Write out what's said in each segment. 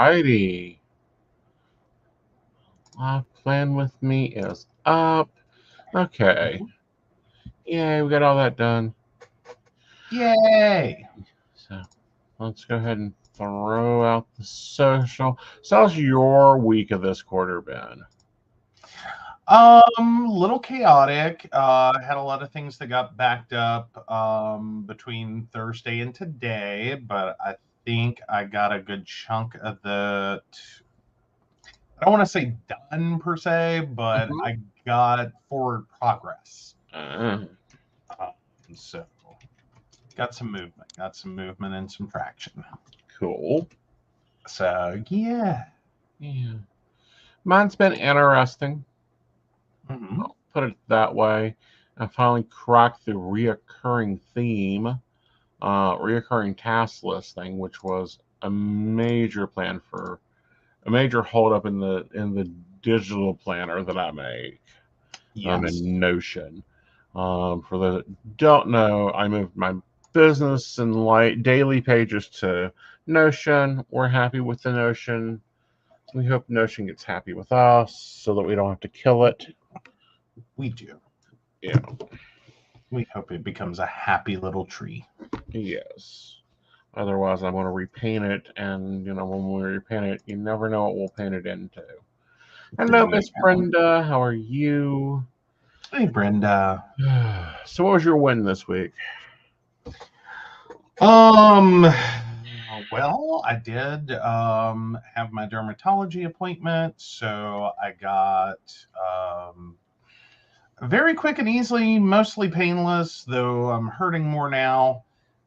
righty. Plan with me is up. Okay. Yay, we got all that done. Yay! So let's go ahead and throw out the social. So how's your week of this quarter been? Little chaotic. Had a lot of things that got backed up between Thursday and today, but I think I got a good chunk of the. I don't want to say done per se, but I got forward progress. So got some movement and some traction. Cool. So yeah. Mine's been interesting. I'll put it that way. I finally cracked the reoccurring theme, reoccurring task list thing, which was a major plan for a major holdup in the digital planner that I make. In Notion. For those that don't know, I moved my business and daily pages to Notion. We're happy with the Notion. We hope Notion gets happy with us so that we don't have to kill it. We do. Yeah. We hope it becomes a happy little tree. Yes. Otherwise, I'm going to repaint it, and when we repaint it, you never know what we'll paint it into. Hello, Miss Brenda. How are you? Hey, Brenda. So, what was your win this week? Well, I did have my dermatology appointment, so I got very quick and easily, mostly painless, though I'm hurting more now.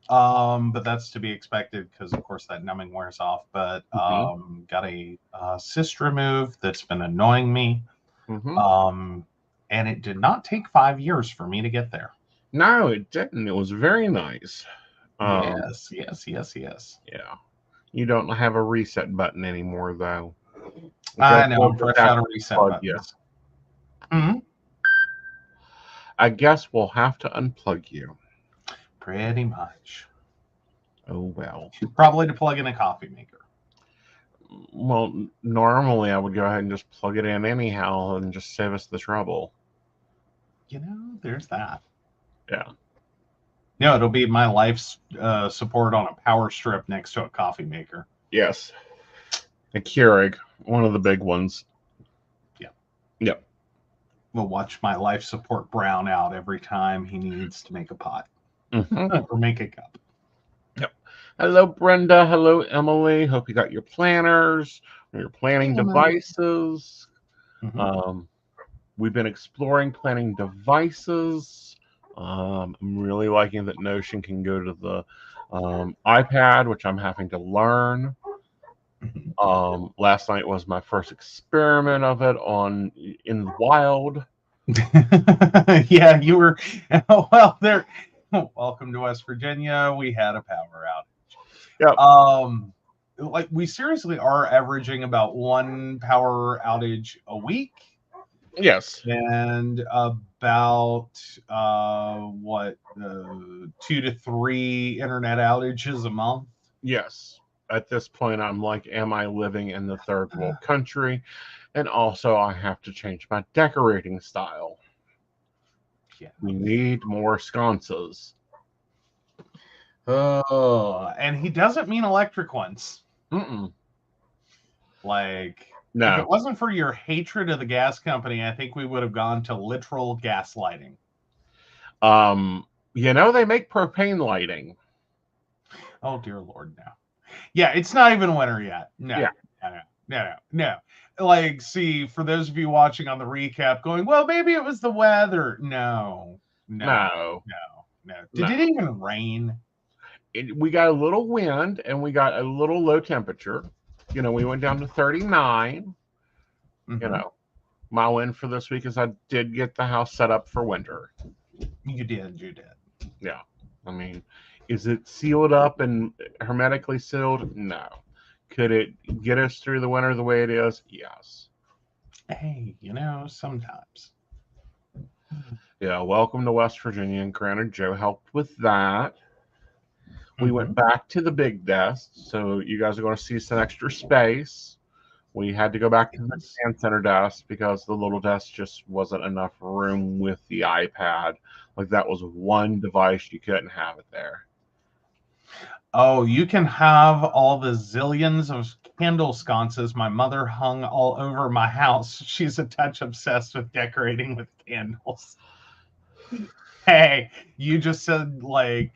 But that's to be expected because, of course, that numbing wears off. But got a cyst removed that's been annoying me. And it did not take 5 years for me to get there. No, it didn't. It was very nice. Yes. Yeah. You don't have a reset button anymore, though. I know. I'm fresh out of reset button. Yes. I guess we'll have to unplug you. Pretty much. Oh, well. Probably to plug in a coffee maker. Well, normally I would go ahead and just plug it in anyhow and just save us the trouble. There's that. Yeah. No, it'll be my life's support on a power strip next to a coffee maker. Yes. A Keurig, one of the big ones. Yeah. Yep. We'll watch my life support brown out every time he needs to make a pot or make a cup. Yep. Hello, Brenda. Hello, Emily. Hope you got your planners or your planning devices. We've been exploring planning devices. I'm really liking that Notion can go to the iPad, which I'm having to learn. Last night was my first experiment of it in the wild. Yeah, you were. Well, there. Welcome to West Virginia. We had a power outage. Yep. We seriously are averaging about one power outage a week. Yes. And about 2 to 3 internet outages a month. Yes. At this point, I'm like, am I living in the third world country? And also, I have to change my decorating style. Yeah. We need more sconces. Oh, and he doesn't mean electric ones. No. If it wasn't for your hatred of the gas company, I think we would have gone to literal gas lighting. They make propane lighting. Oh, dear Lord, no. Yeah, it's not even winter yet. No. See, for those of you watching on the recap going, well, maybe it was the weather. No. Did it even rain? We got a little wind and we got a little low temperature. We went down to 39. My win for this week is I did get the house set up for winter. You did. Yeah. I mean, is it sealed up and hermetically sealed? No. Could it get us through the winter the way it is? Yes. Hey, sometimes. Yeah, welcome to West Virginia. And granted, Joe helped with that. We went back to the big desk, so you guys are going to see some extra space. We had to go back to the command center desk because the little desk just wasn't enough room with the iPad. Like, that was one device, you couldn't have it there. Oh, you can have all the zillions of candle sconces my mother hung all over my house. She's a touch obsessed with decorating with candles. Hey, you just said, like,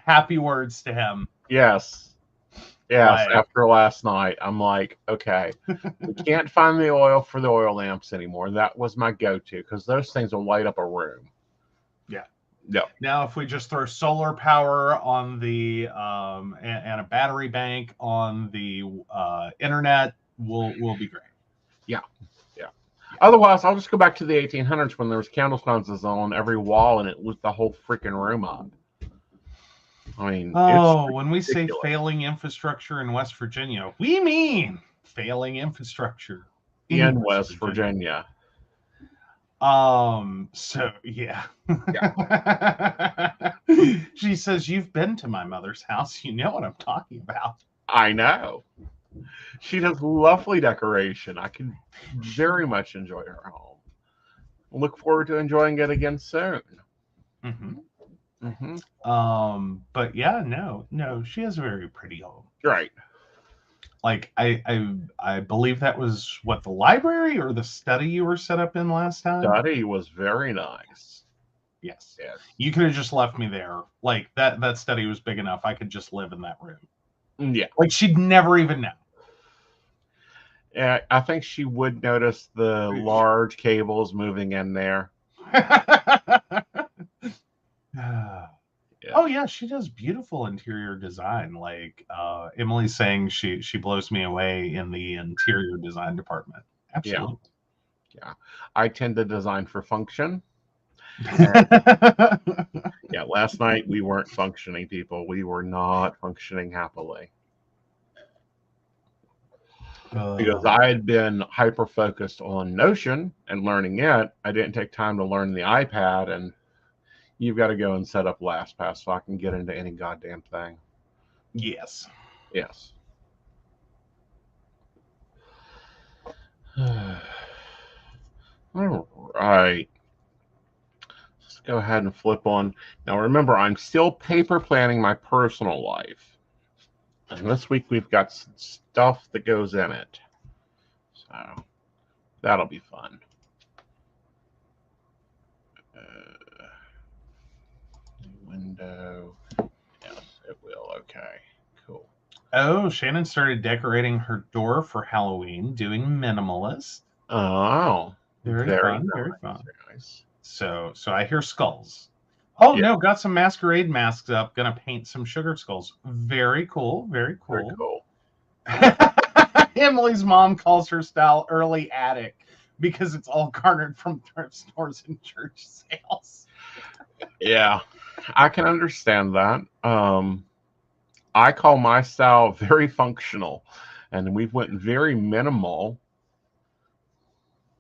happy words to him. Yes. Yes, like, after last night, I'm like, okay, we can't find the oil for the oil lamps anymore. That was my go-to because those things will light up a room. Yeah. Yeah. Now, if we just throw solar power on the and a battery bank on the internet, we'll be great. Yeah. Yeah. Otherwise, I'll just go back to the 1800s when there was candle sconces on every wall and it lit the whole freaking room up. I mean, when we say failing infrastructure in West Virginia, we mean failing infrastructure in West Virginia. So yeah. She says, you've been to my mother's house. You know what I'm talking about. I know. She does lovely decoration. I can very much enjoy her home. Look forward to enjoying it again soon. But yeah, no, she has a very pretty home. Right. Like I believe that was what, the library or the study you were set up in last time? Study was very nice. Yes. You could have just left me there. Like that study was big enough. I could just live in that room. Yeah. Like she'd never even know. Yeah, I think she would notice the large cables moving in there. Yeah. Oh yeah, she does beautiful interior design. Like Emily's saying, she blows me away in the interior design department. Absolutely. Yeah. I tend to design for function. Yeah, last night we weren't functioning, people. We were not functioning happily. Because I had been hyper focused on Notion and learning it. I didn't take time to learn the iPad, and you've got to go and set up LastPass so I can get into any goddamn thing. Yes. Yes. All right. Let's go ahead and flip on. Now, remember, I'm still paper planning my personal life. And this week we've got some stuff that goes in it. So that'll be fun. Window. Yes, it will. Okay, cool. Oh, Shannon started decorating her door for Halloween, doing minimalist. Oh, very fun. Nice, very fun. Very nice. So I hear skulls. Oh yeah. No, got some masquerade masks up. Gonna paint some sugar skulls. Very cool. Very cool. Very cool. Emily's mom calls her style early attic because it's all garnered from thrift stores and church sales. Yeah, I can understand that. I call my style very functional, and we went very minimal.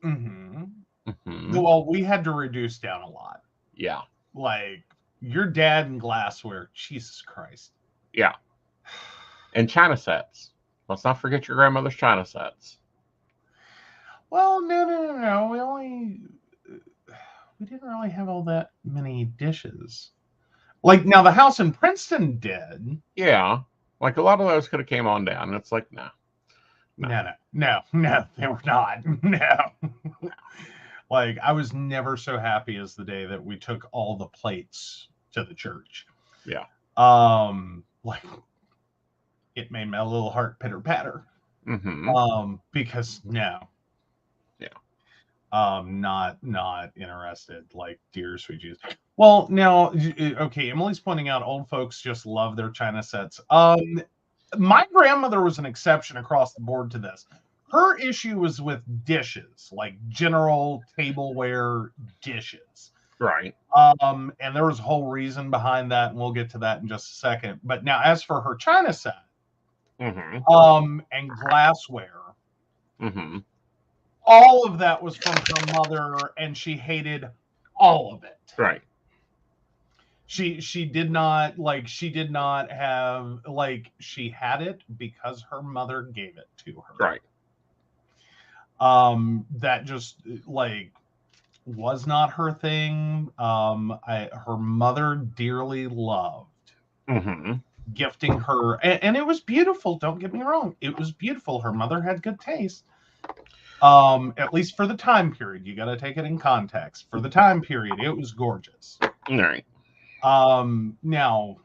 Well, we had to reduce down a lot. Yeah. Like your dad and glassware, Jesus Christ. Yeah. And china sets. Let's not forget your grandmother's china sets. Well, no. We didn't really have all that many dishes. Like, now the house in Princeton did. Yeah. Like, a lot of those could have came on down. And it's like, no, they were not. No. Like, I was never so happy as the day that we took all the plates to the church. Yeah. Like, it made my little heart pitter patter. Because no. Yeah. Not interested, like, dear sweet Jesus. Well, now, okay, Emily's pointing out old folks just love their china sets. My grandmother was an exception across the board to this. Her issue was with dishes, like general tableware dishes. Right. And there was a whole reason behind that, and we'll get to that in just a second. But now, as for her china set, and glassware, all of that was from her mother, and she hated all of it. Right. She did not like she did not have like she had it because her mother gave it to her. Right. That just like was not her thing. Her mother dearly loved gifting her, and it was beautiful. Don't get me wrong, it was beautiful. Her mother had good taste. At least for the time period, you got to take it in context. For the time period, it was gorgeous. Right. Now,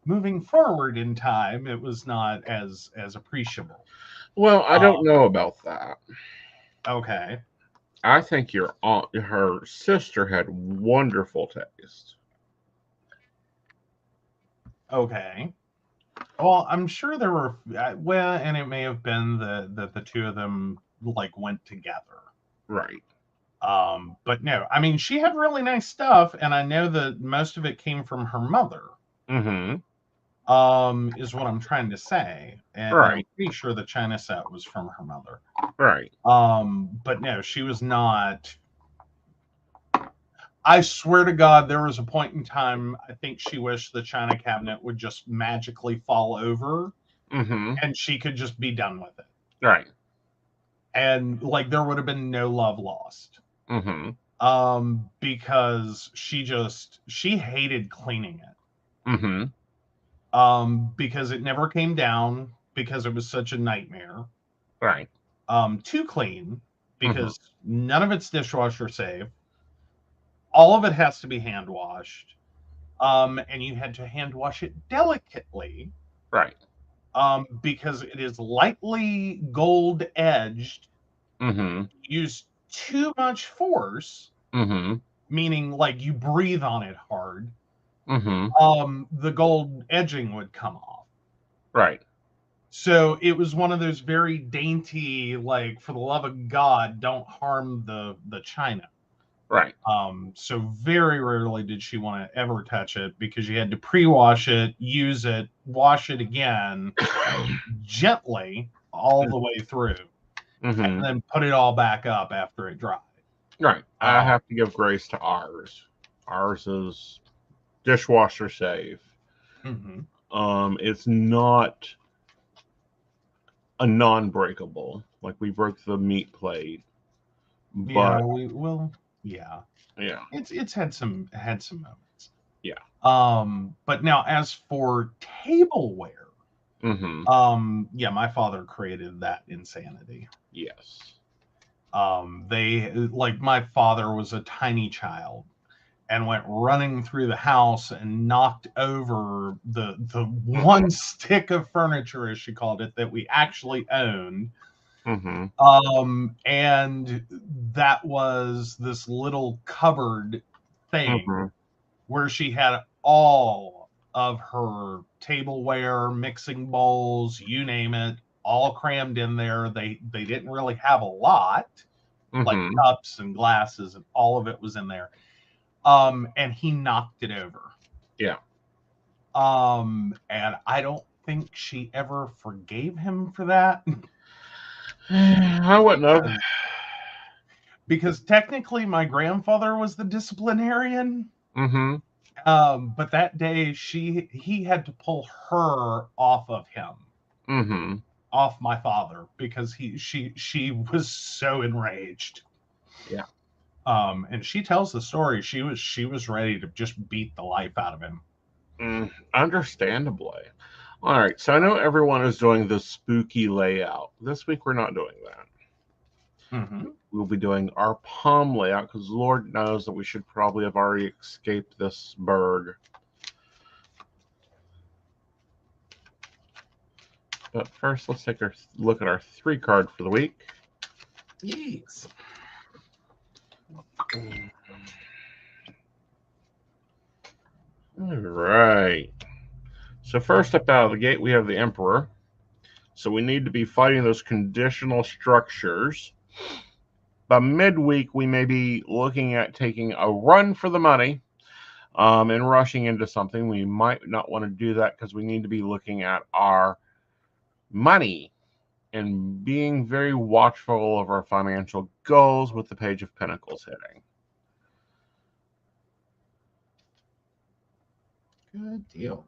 moving forward in time, it was not as appreciable. Well, I don't know about that. Okay. I think your aunt, her sister, had wonderful taste. Okay. Well, I'm sure there were well, and it may have been that the two of them like went together. Right. But no, I mean, she had really nice stuff, and I know that most of it came from her mother. Is what I'm trying to say, and I'm pretty sure the China set was from her mother. Right. But no, she was not. I swear to God, there was a point in time I think she wished the China cabinet would just magically fall over, and she could just be done with it. Right. And like there would have been no love lost. Because she hated cleaning it. Because it never came down because it was such a nightmare. Right. To clean because none of it's dishwasher safe. All of it has to be hand washed. And you had to hand wash it delicately. Right. Because it is lightly gold edged. Use too much force. Meaning like you breathe on it hard. The gold edging would come off. Right. So it was one of those very dainty, like, for the love of God, don't harm the china. Right. So very rarely did she want to ever touch it because you had to pre-wash it, use it, wash it again gently all the way through, and then put it all back up after it dried. Right. I have to give grace to ours. Ours is dishwasher safe. It's not a non-breakable. Like we broke the meat plate. But yeah. Yeah. It's had some moments. Yeah. But now as for tableware, yeah, my father created that insanity. Yes. They like my father was a tiny child and went running through the house and knocked over the one stick of furniture, as she called it, that we actually owned. And that was this little cupboard thing where she had all of her tableware, mixing bowls, you name it, all crammed in there. They didn't really have a lot, like cups and glasses, and all of it was in there. And he knocked it over. Yeah. And I don't think she ever forgave him for that. I wouldn't have. Because technically my grandfather was the disciplinarian. But that day he had to pull her off of him. Off my father because she was so enraged. Yeah. And she tells the story. She was ready to just beat the life out of him. Understandably. All right. So I know everyone is doing the spooky layout. This week we're not doing that. We'll be doing our palm layout because Lord knows that we should probably have already escaped this bird. But first, let's take a look at our 3-card for the week. Yes. All right. So first up out of the gate, we have the Emperor. So we need to be fighting those conditional structures. By midweek, we may be looking at taking a run for the money and rushing into something. We might not want to do that because we need to be looking at our money and being very watchful of our financial goals with the Page of Pentacles hitting. Good deal.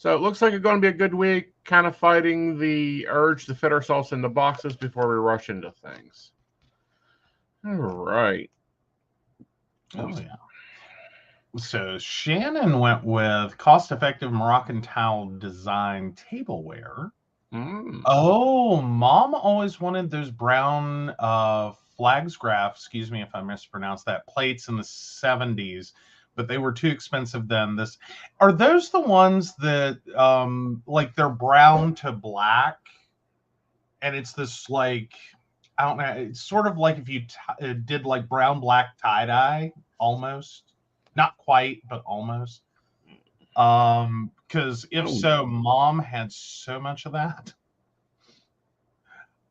So it looks like it's going to be a good week, kind of fighting the urge to fit ourselves into boxes before we rush into things. All right. Oh, yeah. So Shannon went with cost-effective Moroccan tile design tableware. Oh, Mom always wanted those brown flagsgraph, excuse me if I mispronounced that, plates in the 70s, but they were too expensive then. Are those the ones that like they're brown to black, and it's this like, I don't know, it's sort of like if you did like brown black tie-dye almost, not quite but almost. Because if so, Mom had so much of that.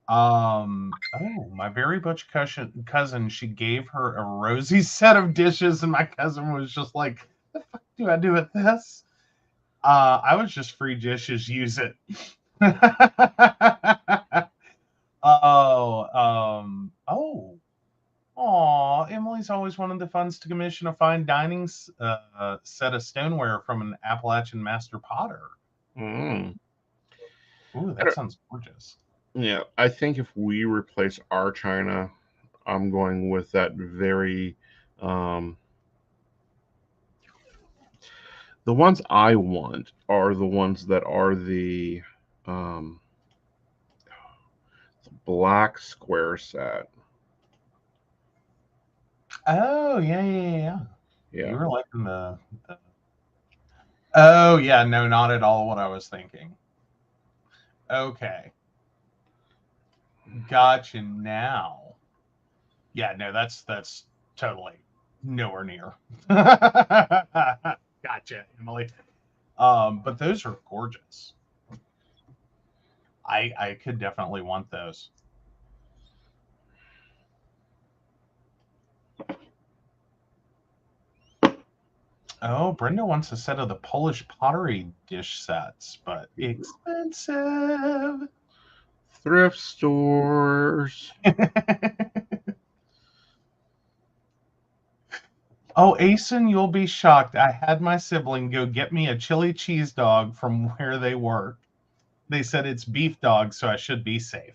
My very butch cousin, she gave her a rosy set of dishes, and my cousin was just like, the fuck do I do with this? I was just free dishes, use it. Emily's always wanted the funds to commission a fine dining set of stoneware from an Appalachian master potter. Ooh, that sounds gorgeous. Yeah, I think if we replace our china, I'm going with that very. The ones I want are the ones that are the black square set. Oh, yeah. You were liking the... Oh, yeah, no, not at all what I was thinking. Okay. Gotcha now. Yeah, no, that's totally nowhere near. Gotcha, Emily. But those are gorgeous. I could definitely want those. Oh, Brenda wants a set of the Polish pottery dish sets, but expensive. Thrift stores. Oh, Aeson, you'll be shocked. I had my sibling go get me a chili cheese dog from where they work. They said it's beef dog, so I should be safe.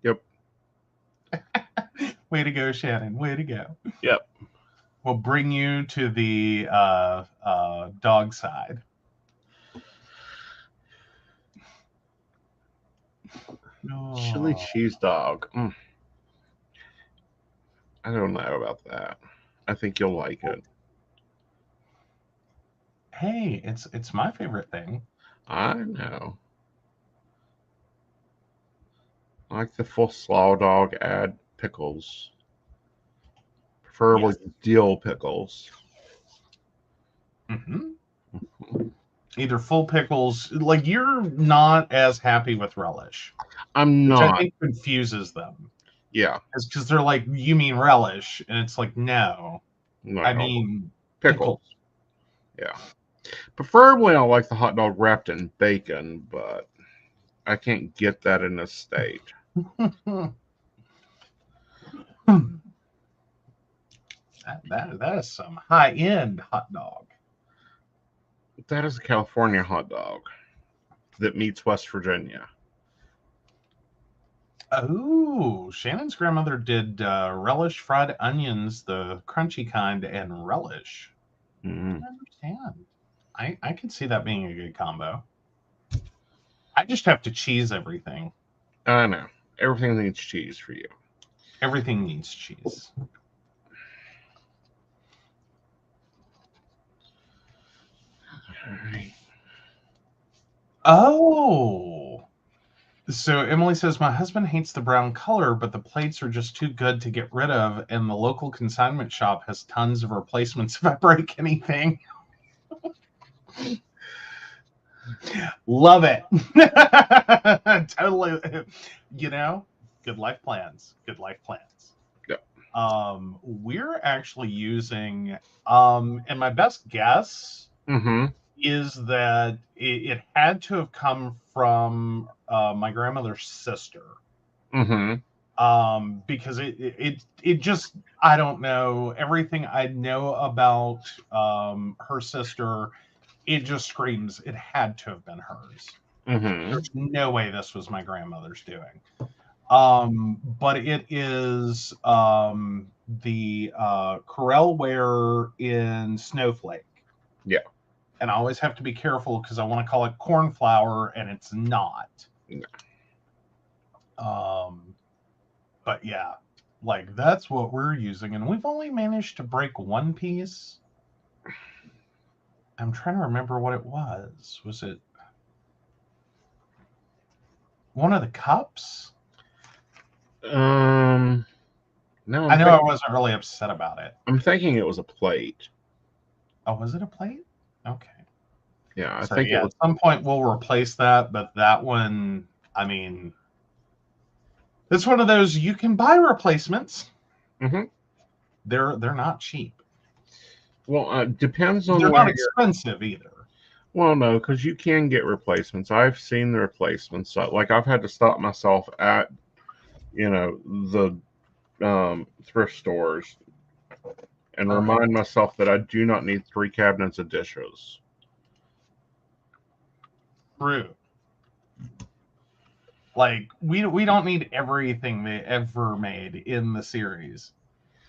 Yep. Way to go, Shannon. Way to go. Yep. We'll bring you to the dog side. Chili cheese dog. I don't know about that. I think you'll like it. Hey, it's my favorite thing. I know. I like the full slaw dog, add pickles. Preferably dill pickles. Either full pickles, like you're not as happy with relish. I'm not. Which I think confuses them. Yeah. It's because they're like, you mean relish? And it's like, no. I mean pickles. Yeah. Preferably I like the hot dog wrapped in bacon, but I can't get that in this state. That is some high-end hot dog. That is a California hot dog that meets West Virginia. Oh, Shannon's grandmother did relish fried onions, the crunchy kind, and relish. I understand. I can see that being a good combo. I just have to cheese everything. I know. Everything needs cheese for you. Everything needs cheese. All right. Oh. So Emily says, my husband hates the brown color, but the plates are just too good to get rid of, and the local consignment shop has tons of replacements if I break anything. Love it. Totally. Good life plans. Good life plans. Yep. We're actually using, and my best guess is that it had to have come from my grandmother's sister. Because it just, I don't know. Everything I know about her sister, it just screams it had to have been hers. Mm-hmm. There's no way this was my grandmother's doing. But it is the Corel ware in Snowflake. Yeah. And I always have to be careful because I want to call it cornflower, and it's not. No. But yeah, like that's what we're using, and we've only managed to break one piece. I'm trying to remember what it was. Was it one of the cups? No, I know I wasn't really upset about it. I'm thinking it was a plate. Oh, was it a plate? Okay. Yeah, I So think yeah, it was. at some point we'll replace that, but that one, I mean, it's one of those you can buy replacements. Mm-hmm. They're not cheap. Well, depends on They're where not expensive either. Well, no, because you can get replacements. I've seen the replacements. So, like I've had to stop myself at, the thrift stores and remind myself that I do not need 3 cabinets of dishes. True. Like we don't need everything they ever made in the series.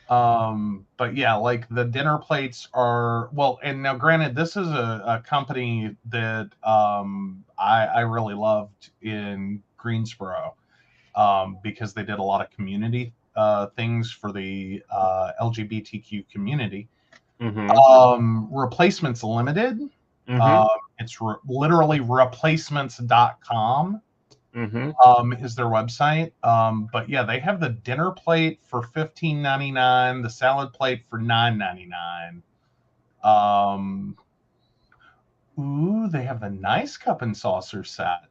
But yeah, like the dinner plates are well, and now granted, this is a company that I really loved in Greensboro because they did a lot of community things for the LGBTQ community. Mm-hmm. Replacements Limited. Mm-hmm. It's literally replacements.com. Mm-hmm. Is their website. But yeah, they have the dinner plate for $15.99, the salad plate for $9.99. Ooh, they have the nice cup and saucer set.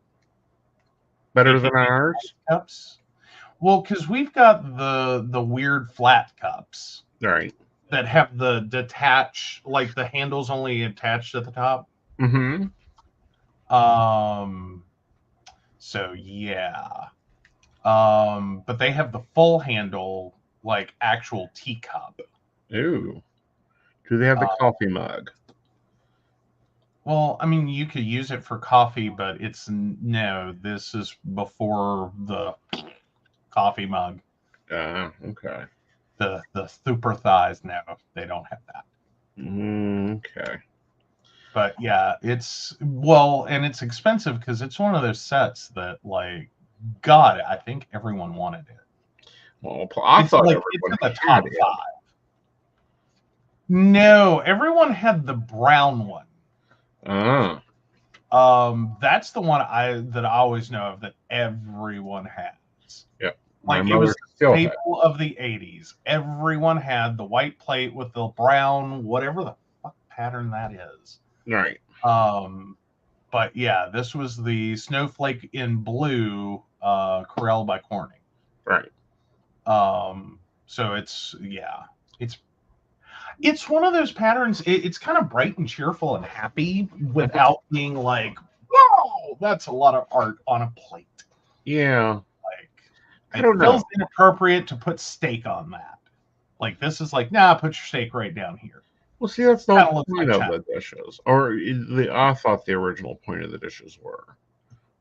Better than ours. Cups. Well, because we've got the weird flat cups. Right. That have the detach, like the handles only attached at the top. Mm-hmm. So yeah. But they have the full handle, like actual teacup. Ooh. Do they have the coffee mug? Well, I mean, you could use it for coffee, but no, this is before the coffee mug. Okay. The super thighs, no, they don't have that. Okay. But yeah, and it's expensive because it's one of those sets that, like, God, I think everyone wanted it. Well, I thought like everyone it's in the had top it. 5. No, everyone had the brown one. That's the one that I always know of that everyone has. Yep. Like it was the staple of the 80s. Everyone had the white plate with the brown, whatever the fuck pattern that is. Right. But yeah, this was the snowflake in blue, Corel by Corning. Right. So it's one of those patterns. It's kind of bright and cheerful and happy without being like, whoa, that's a lot of art on a plate. Yeah. Like, I don't know. It feels inappropriate to put steak on that. Like, this is like, nah, put your steak right down here. Well, see, that's the whole point of the dishes. Or I thought the original point of the dishes were.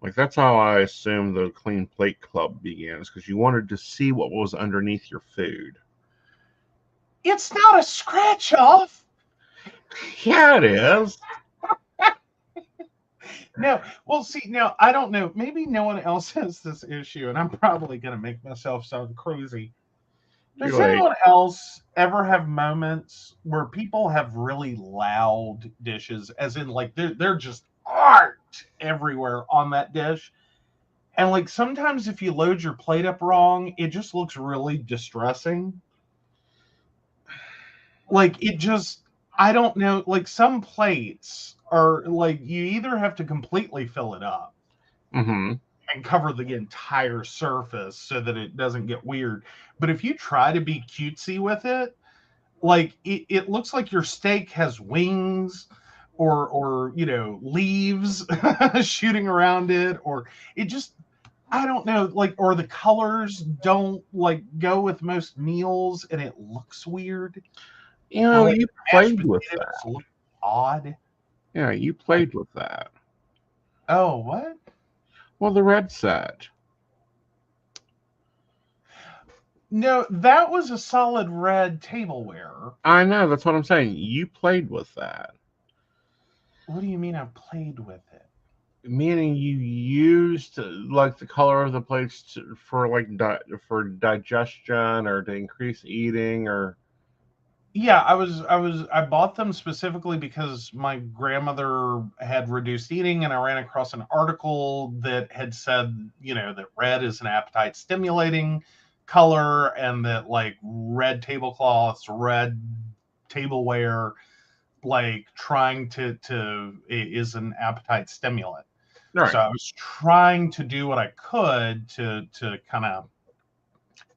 Like, that's how I assume the Clean Plate Club began, because you wanted to see what was underneath your food. It's not a scratch off. Yeah, it is. No, well, see, now I don't know. Maybe no one else has this issue, and I'm probably going to make myself sound crazy. Does anyone else ever have moments where people have really loud dishes, as in, like, they're just art everywhere on that dish? And, like, sometimes if you load your plate up wrong, it just looks really distressing. Like, I don't know, like, some plates are, like, you either have to completely fill it up and cover the entire surface so that it doesn't get weird. But if you try to be cutesy with it, like, it looks like your steak has wings or leaves shooting around it, or it just, I don't know, like, or the colors don't like go with most meals, and it looks weird. You Or know, like you mashed played with potatoes that. look odd. Yeah, you Like, played with that. oh, what? Well, the red set. No, that was a solid red tableware. I know, that's what I'm saying. You played with that. What do you mean I played with it? Meaning you used like the color of the plates for like for digestion or to increase eating or Yeah, I bought them specifically because my grandmother had reduced eating, and I ran across an article that had said, that red is an appetite stimulating color, and that like red tablecloths, red tableware, like trying to is an appetite stimulant. right. So I was trying to do what I could to kind of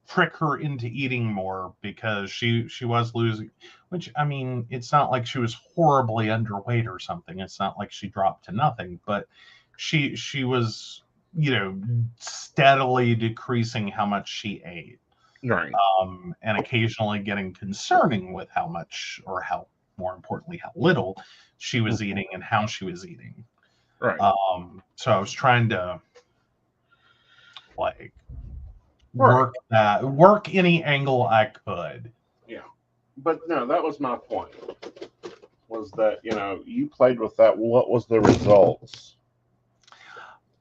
trick her into eating more, because she was losing, which, I mean, it's not like she was horribly underweight or something. It's not like she dropped to nothing, but she was, steadily decreasing how much she ate, Right. and occasionally getting concerning with how much, or how, more importantly, how little she was eating and how she was eating. Right. So I was trying to like Right. work any angle I could. Yeah. But no, that was my point. Was that, you played with that. What was the results?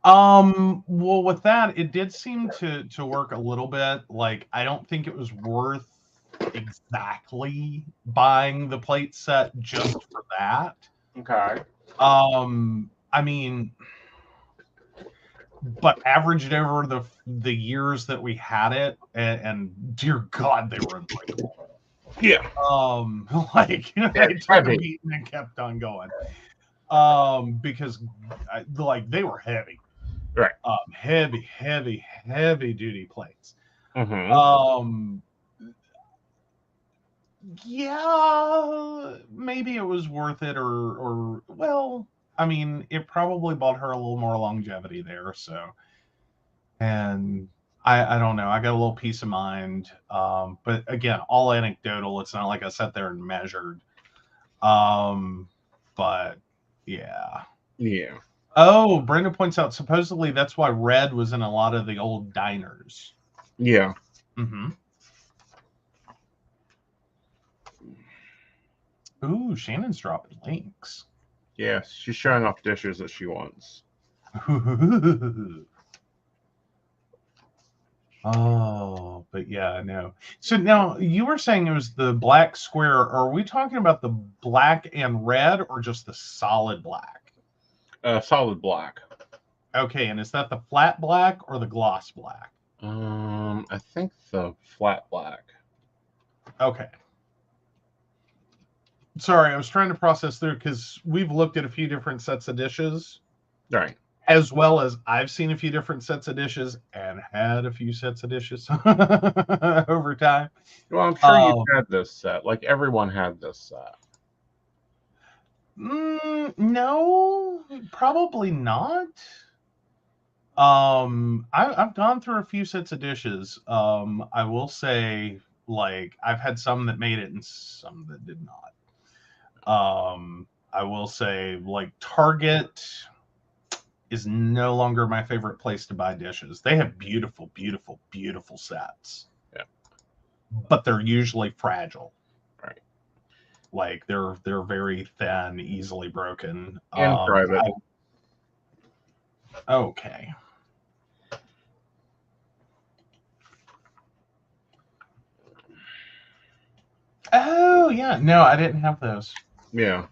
Well, with that, it did seem to work a little bit. Like, I don't think it was worth exactly buying the plate set just for that. Okay. I mean, but averaged over the years that we had it, and dear God, they were unbreakable. Yeah. Like, they took a Heavy. beating and kept on going. Because like, they were heavy. Right. Heavy duty plates. Mm-hmm. Yeah, maybe it was worth it, or well, I mean, it probably bought her a little more longevity there. So, and I don't know. I got a little peace of mind. But again, all anecdotal. It's not like I sat there and measured. But yeah. Yeah. Oh, Brenda points out supposedly that's why red was in a lot of the old diners. Yeah. Mm-hmm. Ooh, Shannon's dropping links. Yes, she's showing off dishes that she wants. Oh, but yeah, I know. So now you were saying it was the black square. Are we talking about the black and red, or just the solid black? Solid black. Okay, and is that the flat black or the gloss black? I think the flat black. Okay. Sorry, I was trying to process through, because we've looked at a few different sets of dishes. Right. As well as I've seen a few different sets of dishes and had a few sets of dishes over time. Well, I'm sure you've had this set. Like everyone had this set. No, probably not. I've gone through a few sets of dishes. I will say, like, I've had some that made it and some that did not. I will say, like, Target is no longer my favorite place to buy dishes. They have beautiful, beautiful, beautiful sets. Yeah. But they're usually fragile. Right. Like, they're very thin, easily broken. And private. Okay. Oh, yeah. No, I didn't have those. Yeah.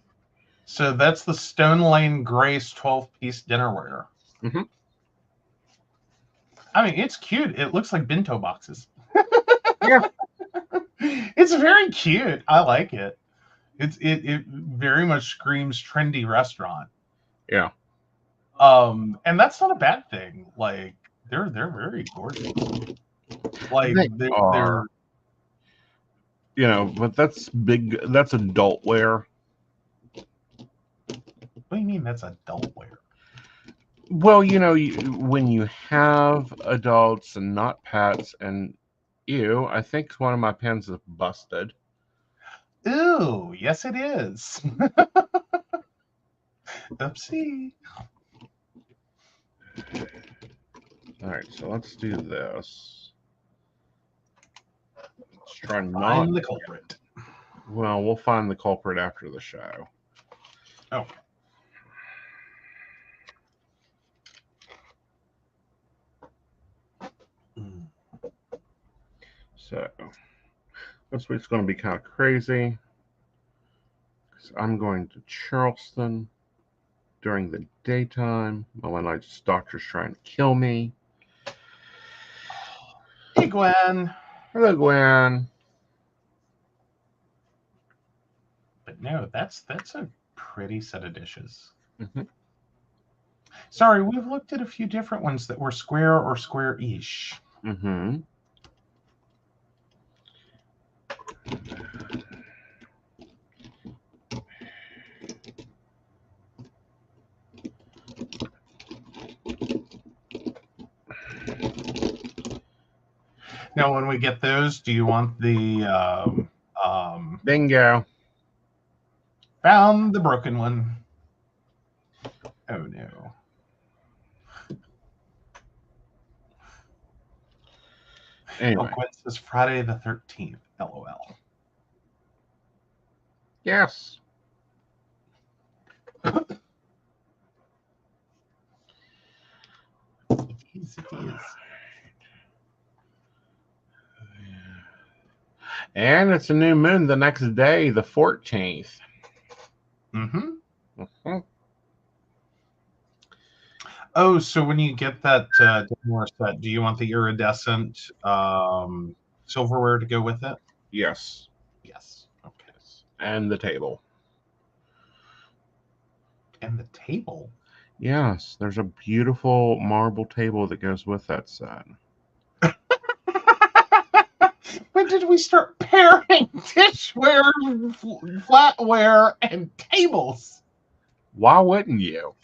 So that's the Stone Lane Grace 12-piece dinnerware. Mm-hmm. I mean, it's cute. It looks like bento boxes. Yeah. It's very cute. I like it. It very much screams trendy restaurant. Yeah. And that's not a bad thing. Like, they're very gorgeous. Like, they're but that's big. That's adult wear. What do you mean that's adult wear? Well, when you have adults and not pets, and I think one of my pens is busted. Ooh, yes, it is. Oopsie. All right, so let's do this. Let's try not. Find the culprit. Well, we'll find the culprit after the show. Oh. So this week's going to be kind of crazy. I'm going to Charleston during the daytime. My doctor's trying to kill me. Hey, Gwen. Hello, Gwen. But no, that's a pretty set of dishes. Mm-hmm. Sorry, we've looked at a few different ones that were square or square-ish. Mm-hmm. Now, when we get those, do you want the Bingo. Found the broken one? Oh no. Anyway. Oh, Gwen says Friday the 13th. LOL. Yes. It is. And it's a new moon the next day, the 14th. Mm-hmm. Mm-hmm. Oh, so when you get that dinner set, do you want the iridescent silverware to go with it? Yes. Yes. Okay. And the table. And the table? Yes, there's a beautiful marble table that goes with that set. When did we start pairing dishware, flatware, and tables? Why wouldn't you?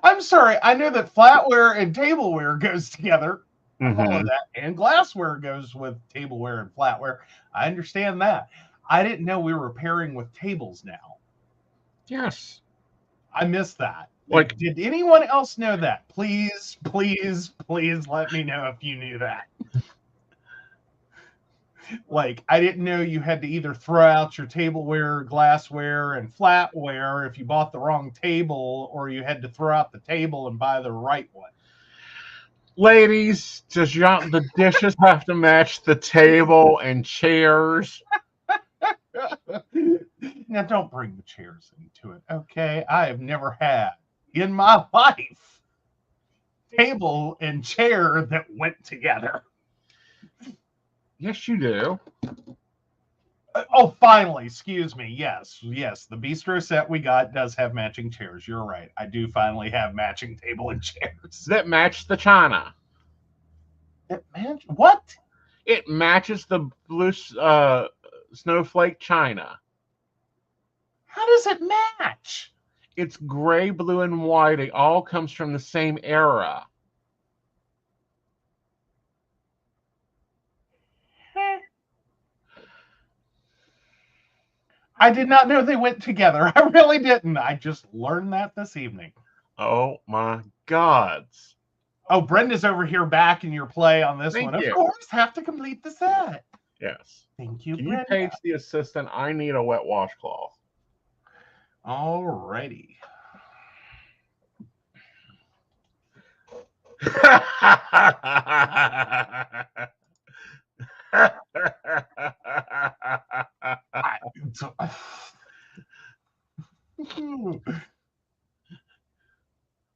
I'm sorry. I know that flatware and tableware goes together. Mm-hmm. All of that, and glassware goes with tableware and flatware. I understand that. I didn't know we were pairing with tables now. Yes. I missed that. Like, did anyone else know that? Please, please, please let me know if you knew that. Like, I didn't know you had to either throw out your tableware, glassware, and flatware if you bought the wrong table, or you had to throw out the table and buy the right one. Ladies, the dishes have to match the table and chairs? Now, don't bring the chairs into it, okay? I have never had in my life table and chair that went together. Yes, you do. Oh, finally, excuse me. Yes, the bistro set we got does have matching chairs. You're right. I do finally have matching table and chairs. That match the china. What? It matches the blue snowflake china. How does it match? It's gray, blue, and white. It all comes from the same era. I did not know they went together. I really didn't. I just learned that this evening. Oh my gods. Oh, Brenda's over here backing your play on this Thank one. you. Of course, have to complete the set. Yes. Thank you, Can Brenda. you page the assistant? I need a wet washcloth. All righty.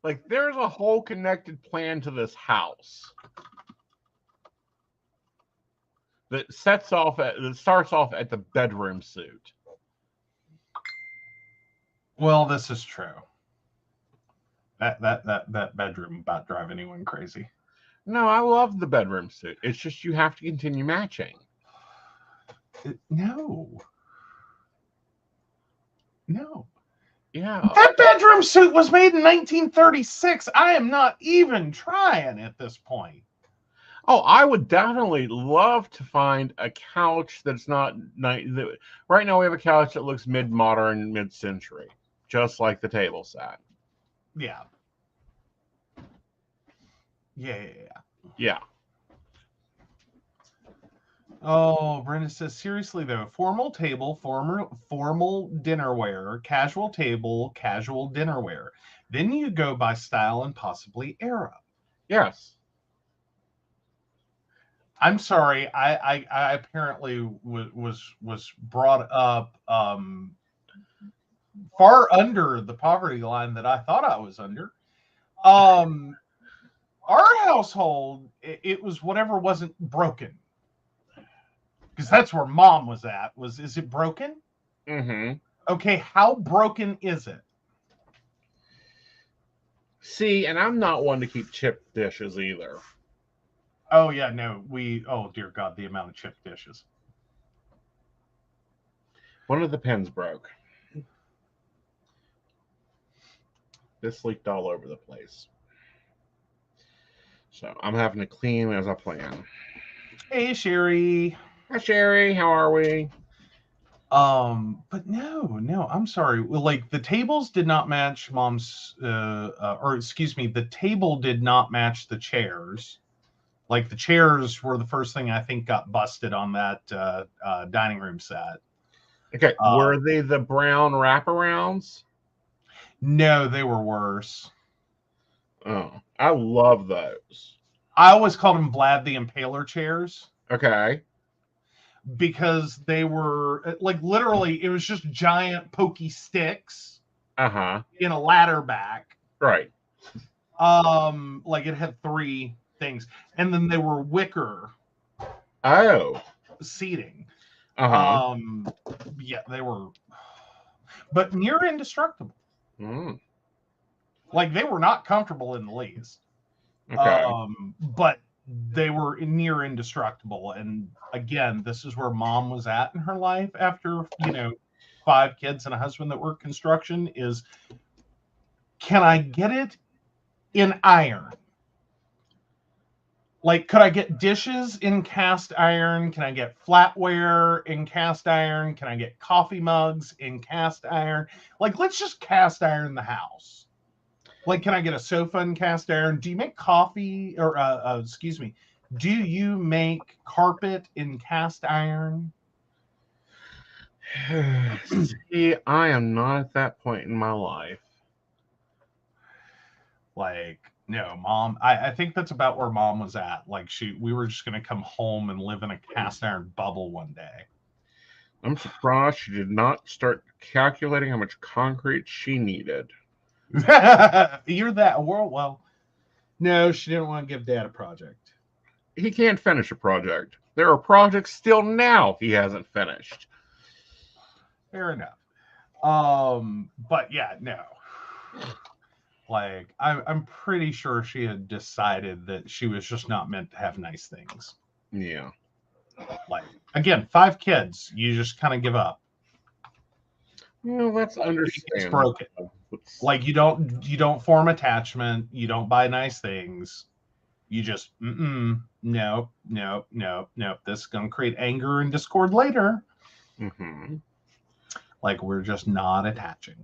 Like, there's a whole connected plan to this house that starts off at the bedroom suit. Well, this is true. That bedroom about drive anyone crazy. No, I love the bedroom suit. It's just you have to continue matching. No. Yeah. That bedroom suit was made in 1936. I am not even trying at this point. Oh, I would definitely love to find a couch that's not nice. Right now, we have a couch that looks mid-modern, mid-century, just like the table set. Yeah. Yeah. Yeah. Oh, Brenda says, seriously though, formal table, formal dinnerware, casual table, casual dinnerware. Then you go by style and possibly era. Yes. I'm sorry, I apparently was brought up far under the poverty line that I thought I was under. Our household, it was whatever wasn't broken. Because that's where mom was at. Is it broken? Mm-hmm. Okay, how broken is it? See, and I'm not one to keep chipped dishes either. Oh yeah, no, oh dear God, the amount of chipped dishes. One of the pens broke. This leaked all over the place. So I'm having to clean as I plan. Hey Sherry. Hi Sherry, how are we? But no, I'm sorry. Well, like the tables did not match mom's or excuse me, the table did not match the chairs. Like the chairs were the first thing I think got busted on that dining room set. Okay, were they the brown wraparounds? No, they were worse. Oh, I love those. I always called them Vlad the Impaler chairs. Okay. Because they were like literally, it was just giant pokey sticks in a ladder back. Right. Like it had 3 things, and then they were wicker. Oh. Seating. Uh-huh. Yeah, they were, but near indestructible. Mm. Like they were not comfortable in the least. Okay. But they were near indestructible. And again, this is where mom was at in her life after 5 kids and a husband that worked construction. Is, can I get it in iron? Like, could I get dishes in cast iron? Can I get flatware in cast iron? Can I get coffee mugs in cast iron? Like, let's just cast iron the house. Like, can I get a sofa in cast iron? Do you make coffee or, excuse me, do you make carpet in cast iron? See, I am not at that point in my life. Like, no, mom, I think that's about where mom was at. Like, we were just going to come home and live in a cast iron bubble one day. I'm surprised she did not start calculating how much concrete she needed. You're that world. Well, no, she didn't want to give dad a project. He can't finish a project. There are projects still now he hasn't finished. Fair enough. But yeah, no. Like, I'm pretty sure she had decided that she was just not meant to have nice things. Yeah. Like, again, 5 kids, you just kind of give up. Well, that's understandable. It's broken. Like, you don't form attachment. You don't buy nice things. You just, no. This is going to create anger and discord later. Mm-hmm. Like, we're just not attaching.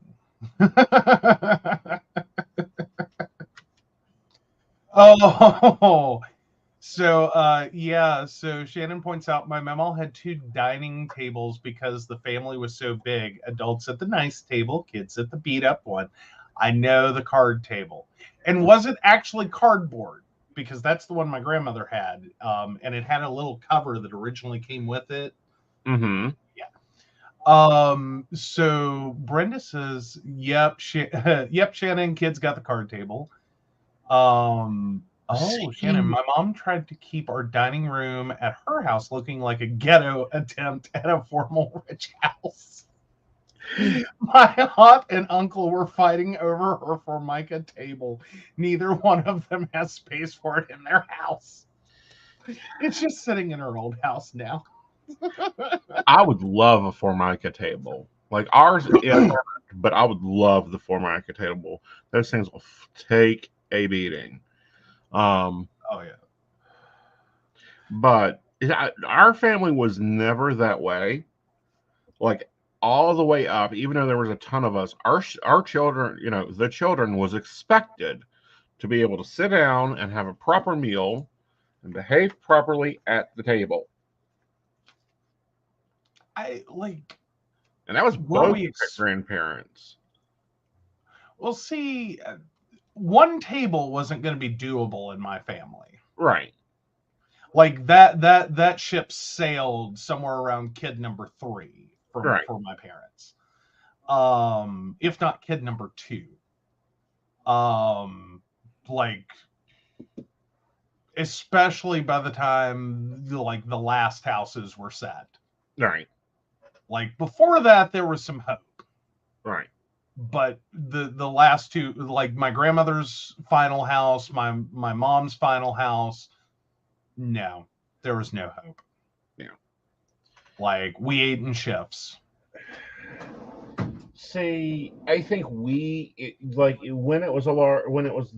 Oh, so yeah. So Shannon points out my memo had 2 dining tables because the family was so big. Adults at the nice table, kids at the beat up one. I know the card table, and was it actually cardboard? Because that's the one my grandmother had, and it had a little cover that originally came with it. Mm-hmm. Yeah. So Brenda says, "Yep, yep, Shannon, kids got the card table." Oh, Shannon, my mom tried to keep our dining room at her house looking like a ghetto attempt at a formal rich house. My aunt and uncle were fighting over her Formica table. Neither one of them has space for it in their house. It's just sitting in her old house now. I would love a Formica table. Like ours, yeah, but I would love the Formica table. Those things will take a beating. Oh yeah. But our family was never that way. Like all the way up, even though there was a ton of us, our children, the children was expected to be able to sit down and have a proper meal and behave properly at the table. And that was both grandparents. Well, see, one table wasn't going to be doable in my family. Right. Like that ship sailed somewhere around kid number 3 for my parents. If not kid number 2. Like especially by the time the last houses were set. Right. Like before that there was some hope. Right. But the last two, like my grandmother's final house, my mom's final house, no, there was no hope. Yeah. Like we ate in shifts. See, I think when it was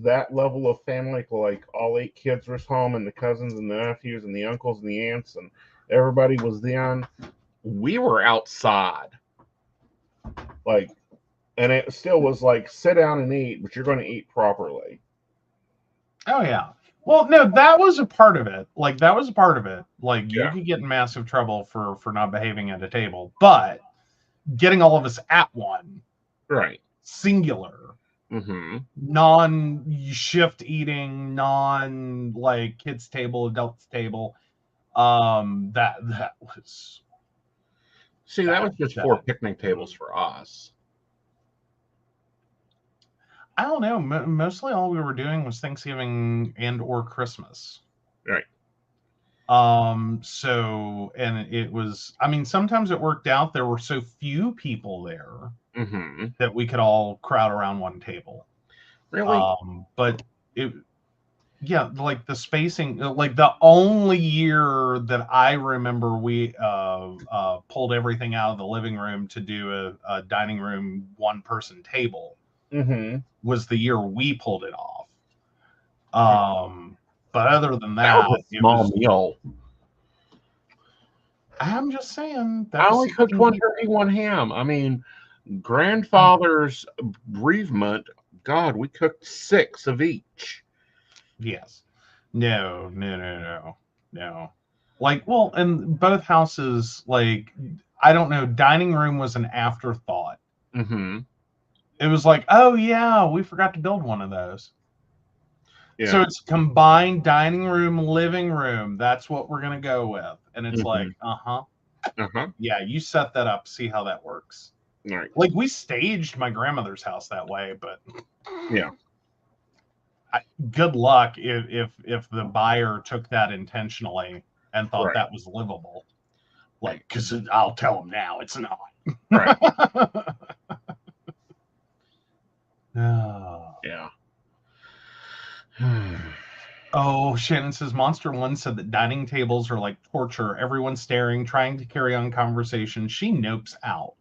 that level of family, like all 8 kids were home, and the cousins and the nephews and the uncles and the aunts and everybody was then, we were outside. Like, and it still was like, sit down and eat, but you're going to eat properly. Oh yeah. Well, no, that was a part of it. Like that was a part of it. Like you could get in massive trouble for not behaving at a table, but getting all of us at one, right, singular, non-shift eating, non like kids table, adults table, that was. See, that was just 4 picnic tables for us. I don't know. Mostly all we were doing was Thanksgiving and or Christmas. Right. So, and it was, I mean, sometimes it worked out. There were so few people there that we could all crowd around one table. Really? But like the spacing, like the only year that I remember we pulled everything out of the living room to do a dining room 1-person table was the year we pulled it off. But other than that was a small meal. I'm just saying. I only cooked 1 turkey, 1 ham. I mean, grandfather's bereavement, God, we cooked 6 of each. Yes. No. Like, well, and both houses, like, I don't know, dining room was an afterthought. It was like, oh yeah, we forgot to build one of those. Yeah. So it's combined dining room, living room. That's what we're gonna go with. And it's like, yeah, you set that up, see how that works. Right. Like we staged my grandmother's house that way, but yeah. Good luck if the buyer took that intentionally and thought that was livable. Like, because I'll tell them now, it's not. Right. Yeah. Oh, Shannon says Monster One said that dining tables are like torture. Everyone's staring, trying to carry on conversation. She nopes out.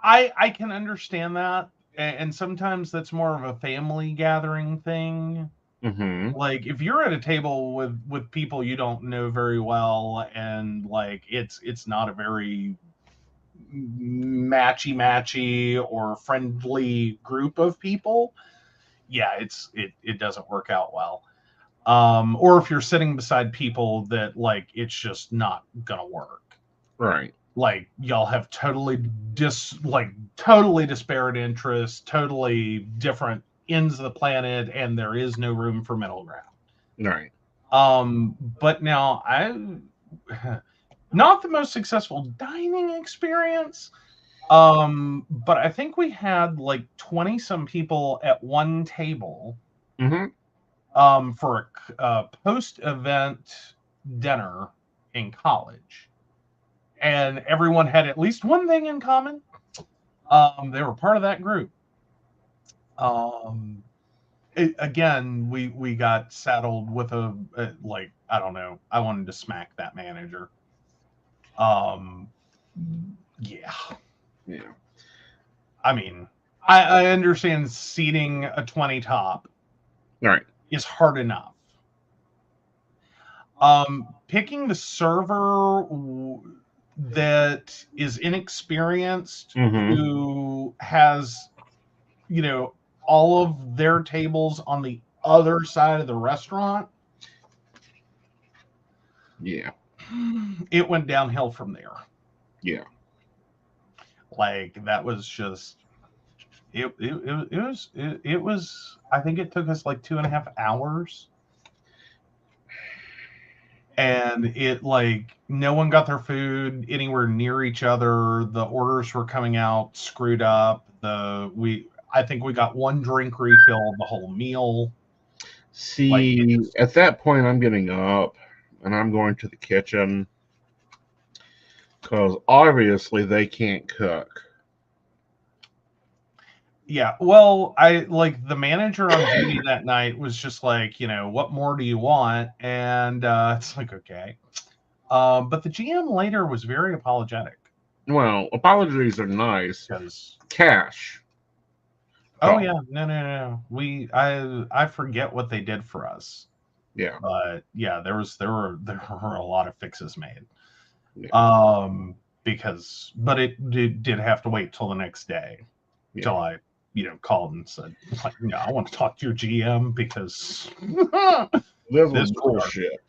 I can understand that, and sometimes that's more of a family gathering thing. Like if you're at a table with people you don't know very well, and like it's not a very matchy or friendly group of people, yeah, it doesn't work out well. Or if you're sitting beside people that like it's just not gonna work. Right. Like y'all have totally disparate interests, totally different ends of the planet, and there is no room for middle ground. Right. But now not the most successful dining experience. But I think we had like 20 some people at one table. For a post-event dinner in college. And everyone had at least one thing in common. They were part of that group. Again, we got saddled with I don't know. I wanted to smack that manager. Um, yeah. Yeah. I mean, I understand seating a 20 top Right. is hard enough. Picking the server that is inexperienced, who has, all of their tables on the other side of the restaurant. Yeah. It went downhill from there. Yeah. Like, that was just, it was, I think it took us like 2.5 hours. And it, like, no one got their food anywhere near each other. The orders were coming out screwed up. I think we got one drink refill the whole meal. See, at that point, I'm getting up and I'm going to the kitchen because obviously they can't cook. Yeah, well, the manager on duty that night was just like, what more do you want? And it's like, okay. But the GM later was very apologetic. Well, apologies are nice. Because cash. Oh yeah, no. I forget what they did for us. Yeah. But yeah, there were a lot of fixes made. Yeah. But it did have to wait till the next day till I called and said, like, I want to talk to your GM because this was bullshit.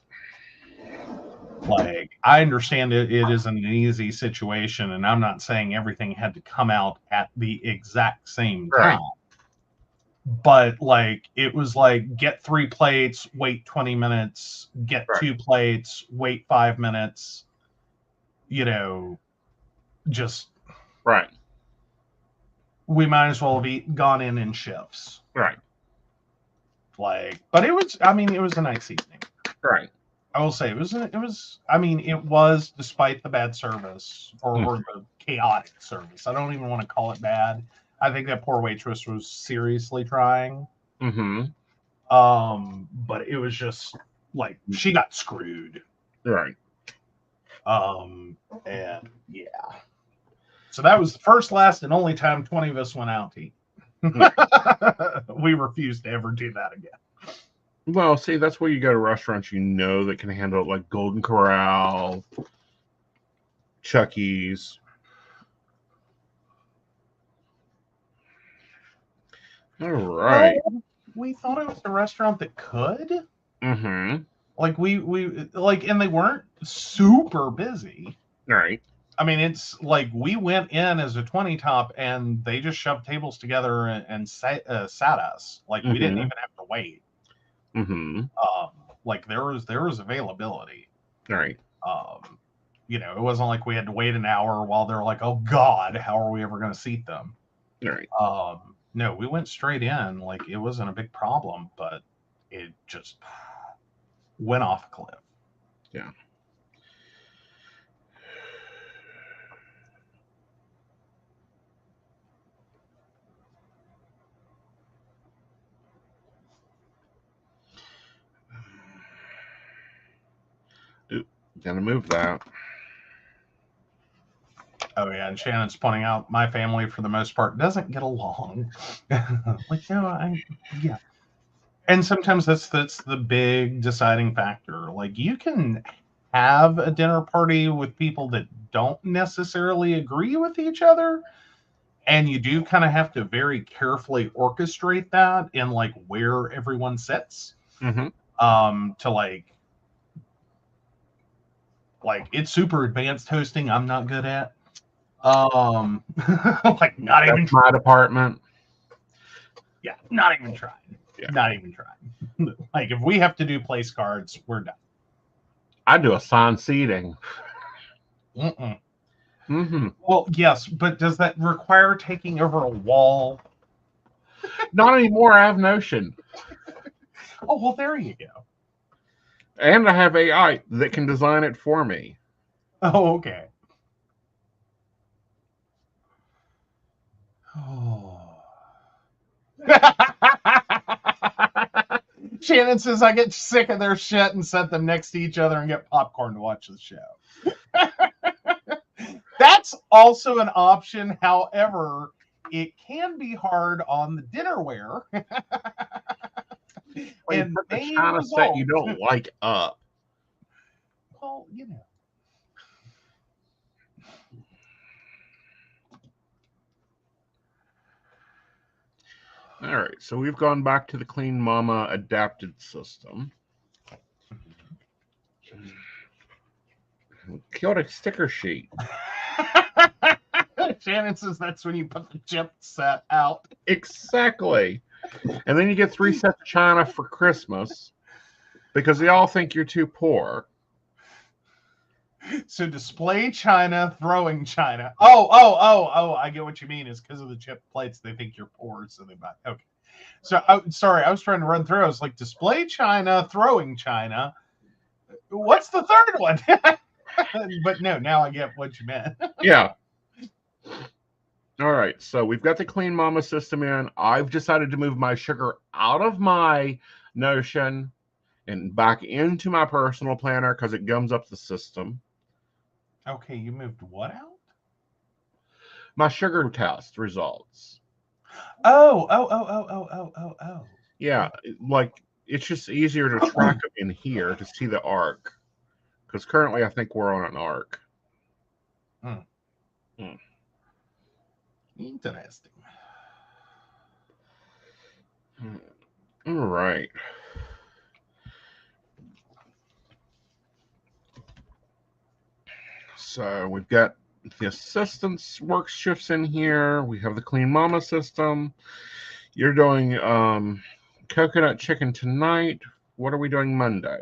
Like, I understand it isn't an easy situation, and I'm not saying everything had to come out at the exact same time. But, like, it was like, get 3 plates, wait 20 minutes, get 2 plates, wait 5 minutes, just... Right. We might as well have gone in shifts. Right. Like, but it was a nice evening. Right. I will say it was, despite the bad service or the chaotic service. I don't even want to call it bad. I think that poor waitress was seriously trying. But it was just like, she got screwed. Right. And yeah. So that was the first, last, and only time 20 of us went out to eat. We refused to ever do that again. Well, see, that's where you go to restaurants that can handle it, like Golden Corral, Chucky's. All right. Well, we thought it was a restaurant that could. Like, and they weren't super busy. Right. I mean, it's like we went in as a 20 top and they just shoved tables together and sat us. Like, we didn't even have to wait. Like, there was availability. Right. It wasn't like we had to wait an hour while they're like, oh God, how are we ever going to seat them? Right. No, we went straight in. Like, it wasn't a big problem, but it just went off a cliff. Yeah. Gonna move that. Oh yeah, and Shannon's pointing out my family, for the most part, doesn't get along. Like, yeah. And sometimes that's the big deciding factor. Like, you can have a dinner party with people that don't necessarily agree with each other, and you do kind of have to very carefully orchestrate that in, like, where everyone sits. To like it's super advanced hosting I'm not good at. Like, not even my department. Yeah, not even trying. Yeah. Not even trying. Like, if we have to do place cards, we're done. I do assigned seating. Well, yes, but does that require taking over a wall? Not anymore. I have Notion. Oh, well, there you go. And I have AI that can design it for me. Oh, okay. Oh. Shannon says I get sick of their shit and set them next to each other and get popcorn to watch the show. That's also an option. However, it can be hard on the dinnerware. Well, you And put the may china set you result. don't like up. Well, you know. All right, so we've gone back to the Clean Mama adapted system. Chaotic sticker sheet. Shannon says that's when you put the chip set out. Exactly. And then you get 3 sets of china for Christmas because they all think you're too poor. So display china, throwing china. Oh, I get what you mean. It's because of the chip plates. They think you're poor, so they buy. Okay. So, sorry, I was trying to run through. I was like, display china, throwing china. What's the third one? But no, now I get what you meant. Yeah. All right, so we've got the Clean Mama system in. I've decided to move my sugar out of my Notion and back into my personal planner because it gums up the system. Okay, you moved what out? My sugar test results. Oh. Yeah, like it's just easier to track them in here to see the arc. Because currently I think we're on an arc. Interesting. All right. So we've got the assistance work shifts in here. We have the Clean Mama system. You're doing coconut chicken tonight. What are we doing Monday?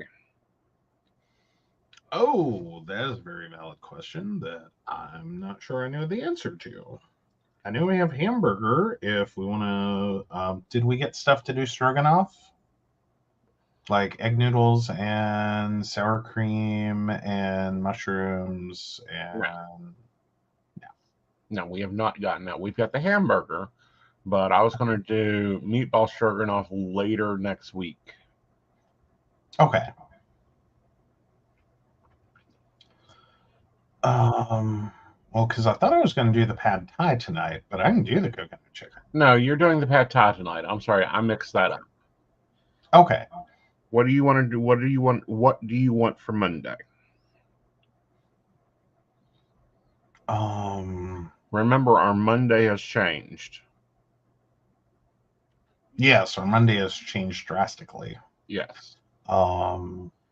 Oh, that is a very valid question that I'm not sure I know the answer to. I know we have hamburger. If we want to, did we get stuff to do stroganoff? Like egg noodles and sour cream and mushrooms and No, we have not gotten that. We've got the hamburger, but I was going to do meatball stroganoff later next week. Okay. Well, because I thought I was going to do the pad thai tonight, but I can do the coconut chicken. No, you're doing the pad thai tonight. I'm sorry, I mixed that up. Okay. What do you want to do? What do you want for Monday? Remember, our Monday has changed. Yes, our Monday has changed drastically. Yes. I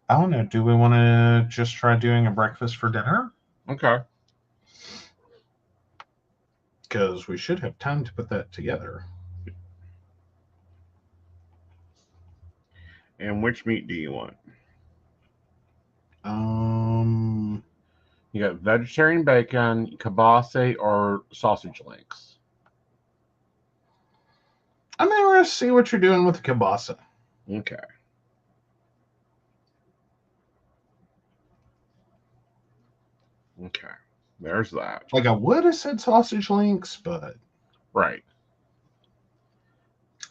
don't know. Do we want to just try doing a breakfast for dinner? Okay. Because we should have time to put that together. And which meat do you want? You got vegetarian bacon, kielbasa, or sausage links? I'm interested to see what you're doing with the kielbasa. Okay. Okay. There's that. Like I would have said sausage links, but right.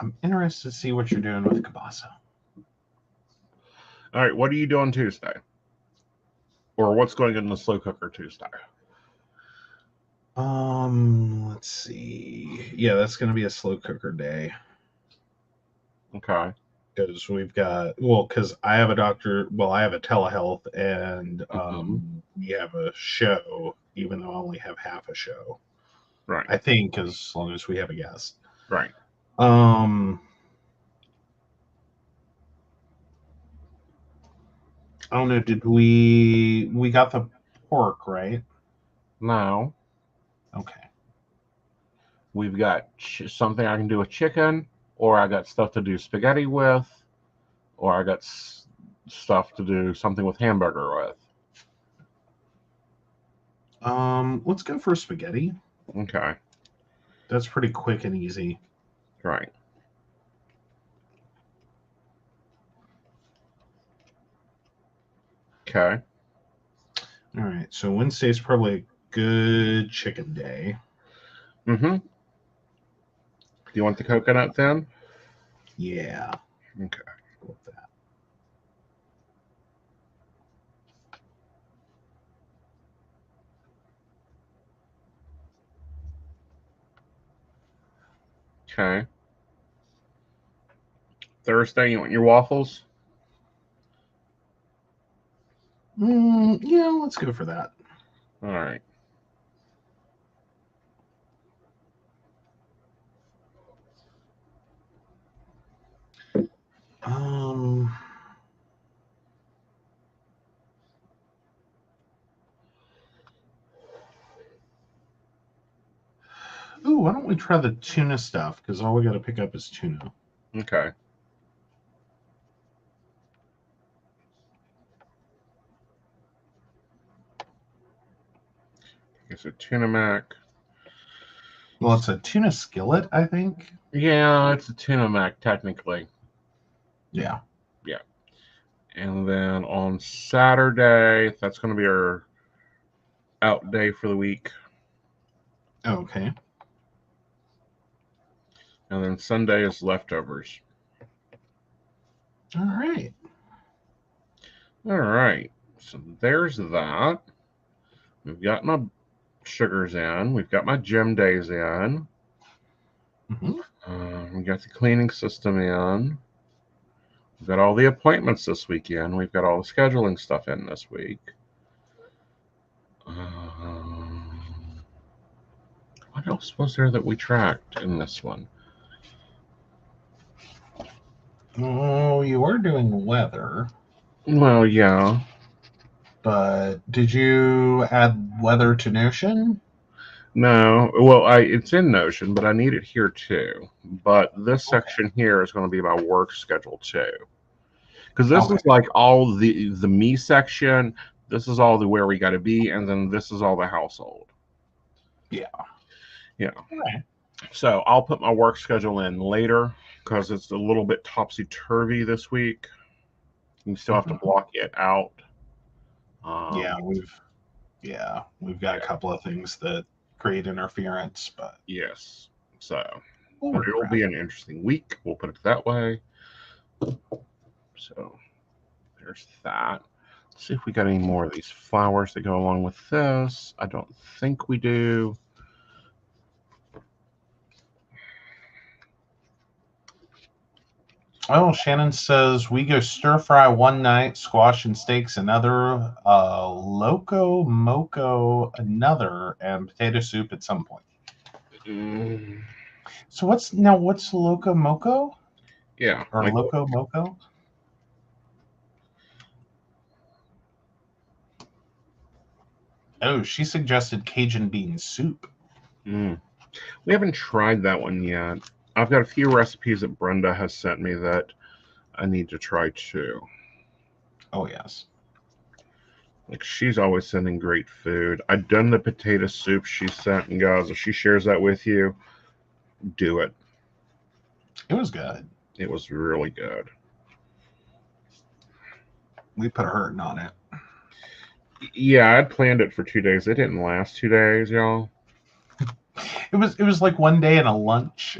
I'm interested to see what you're doing with kielbasa. All right. What are you doing Tuesday? Or what's going in the slow cooker Tuesday? Let's see. Yeah, that's going to be a slow cooker day. Okay. Because we've got, because I have a doctor, I have a telehealth, and we have a show, even though I only have half a show. Right. I think, as long as we have a guest. Right. I don't know. Did we got the pork, right? No. Okay. We've got something I can do with chicken, or I got stuff to do spaghetti with, or I got stuff to do something with hamburger with. Let's go for spaghetti. Okay. That's pretty quick and easy. Right. Okay. All right. So Wednesday's probably a good chicken day. Mm-hmm. Do you want the coconut then? Yeah. Okay. Go with that. Okay. Thursday, you want your waffles? Yeah, let's go for that. All right. Ooh, why don't we try the tuna stuff? Because all we got to pick up is tuna. Okay. It's a tuna mac. Well, it's a tuna skillet, I think. Yeah, it's a tuna mac, technically. Yeah. Yeah. And then on Saturday, that's going to be our out day for the week. Okay. And then Sunday is leftovers. All right. All right. So there's that. We've got my sugars in. We've got my gym days in. We've got the cleaning system in. We've got all the appointments this weekend. We've got all the scheduling stuff in this week. What else was there that we tracked in this one? Oh, you are doing weather. Well, yeah. But did you add weather to Notion? No. Well, it's in Notion, but I need it here too. But this section here is going to be my work schedule too. Because this is like all the me section. This is all the where we got to be, and then this is all the household. Yeah. Yeah. Okay. So I'll put my work schedule in later because it's a little bit topsy-turvy this week. You still have to block it out. We've got a couple of things that create interference, but yes. So it will be an interesting week. We'll put it that way. So there's that. Let's see if we got any more of these flowers that go along with this. I don't think we do. Oh, Shannon says we go stir fry one night, squash and steaks another, loco moco another, and potato soup at some point. So what's loco moco? Yeah, or like, loco moco? Oh, she suggested Cajun bean soup. We haven't tried that one yet. I've got a few recipes that Brenda has sent me that I need to try too. Oh, yes. Like, she's always sending great food. I've done the potato soup she sent, and guys, if she shares that with you, do it. It was good. It was really good. We put a hurting on it. Yeah, I'd planned it for 2 days. It didn't last 2 days, y'all. It was like one day and a lunch.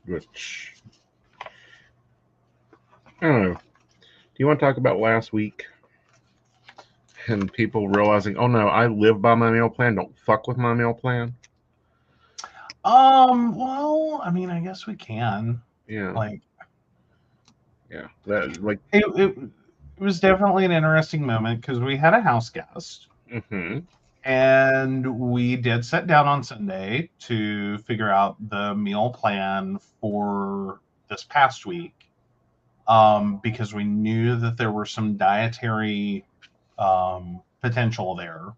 Which, I don't know. Do you want to talk about last week? And people realizing, oh no, I live by my meal plan. Don't fuck with my meal plan. Well, I mean, I guess we can. Yeah. Like, yeah. That, like, it was definitely an interesting moment because we had a house guest. And we did sit down on Sunday to figure out the meal plan for this past week, because we knew that there were some dietary potential there,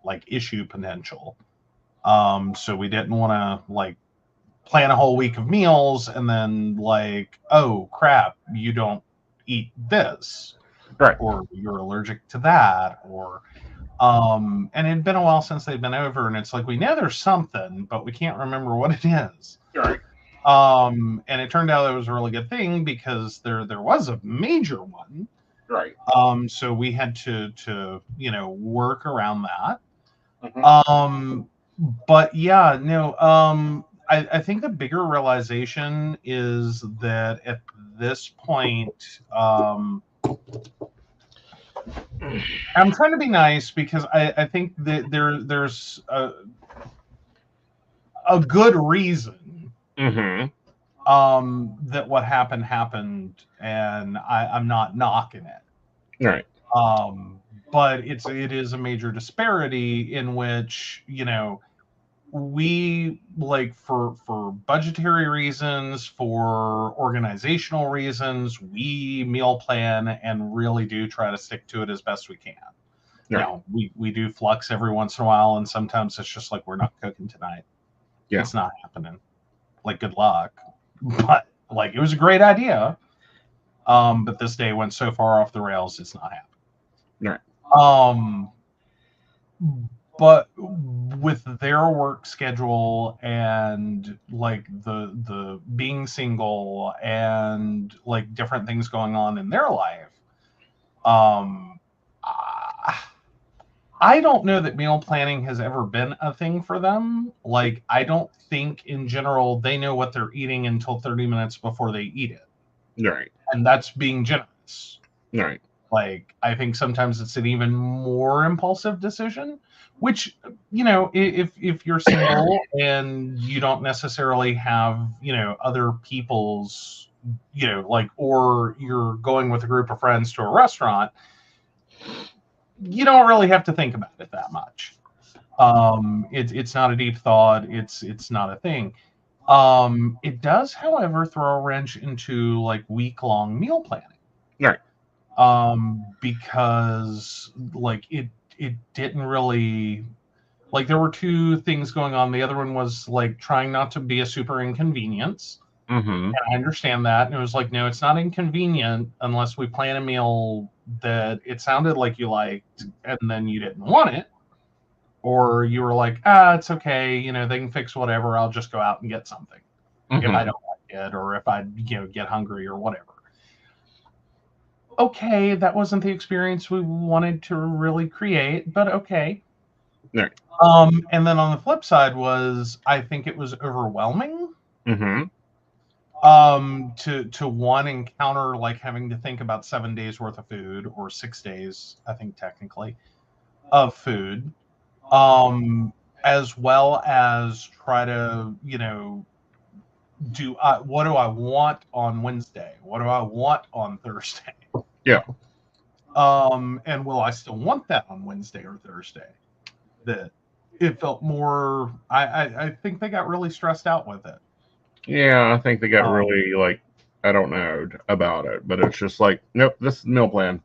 like issue potential. So we didn't want to like plan a whole week of meals and then like, oh crap, you don't eat this, right, or you're allergic to that, or and it had been a while since they'd been over, and it's like we know there's something, but we can't remember what it is. Right. And it turned out it was a really good thing because there was a major one. Right. So we had to work around that. But yeah, no. I think the bigger realization is that at this point, I'm trying to be nice because I think that there's a good reason that what happened, and I'm not knocking it. Right. But it is a major disparity in which, we, like, for budgetary reasons, for organizational reasons, we meal plan and really do try to stick to it as best we can. Right. Now, we do flux every once in a while, and sometimes it's just like, we're not cooking tonight. Yeah. It's not happening. Like, good luck. But, like, it was a great idea. But this day went so far off the rails, it's not happening. Right. But with their work schedule and, like, the being single and, like, different things going on in their life, I don't know that meal planning has ever been a thing for them. Like, I don't think in general they know what they're eating until 30 minutes before they eat it. Right. And that's being generous. Right. Like, I think sometimes it's an even more impulsive decision, which, if you're single and you don't necessarily have, other people's, like, or you're going with a group of friends to a restaurant, you don't really have to think about it that much. It's not a deep thought. It's not a thing. It does, however, throw a wrench into, like, week-long meal planning. Right. Because, like, it didn't really, like, there were two things going on. The other one was, like, trying not to be a super inconvenience. And I understand that. And it was like, no, it's not inconvenient unless we plan a meal that it sounded like you liked and then you didn't want it. Or you were like, it's okay. They can fix whatever. I'll just go out and get something if I don't like it, or if I, get hungry or whatever. Okay, that wasn't the experience we wanted to really create, but okay. Right. And then on the flip side was, I think it was overwhelming. To one encounter, like, having to think about 7 days worth of food, or 6 days, I think technically, of food, as well as try to, what do I want on Wednesday? What do I want on Thursday? Yeah. And will I still want that on Wednesday or Thursday? That it felt more. I think they got really stressed out with it. Yeah, I think they got really, like, I don't know about it, but it's just like, nope, this is meal plan.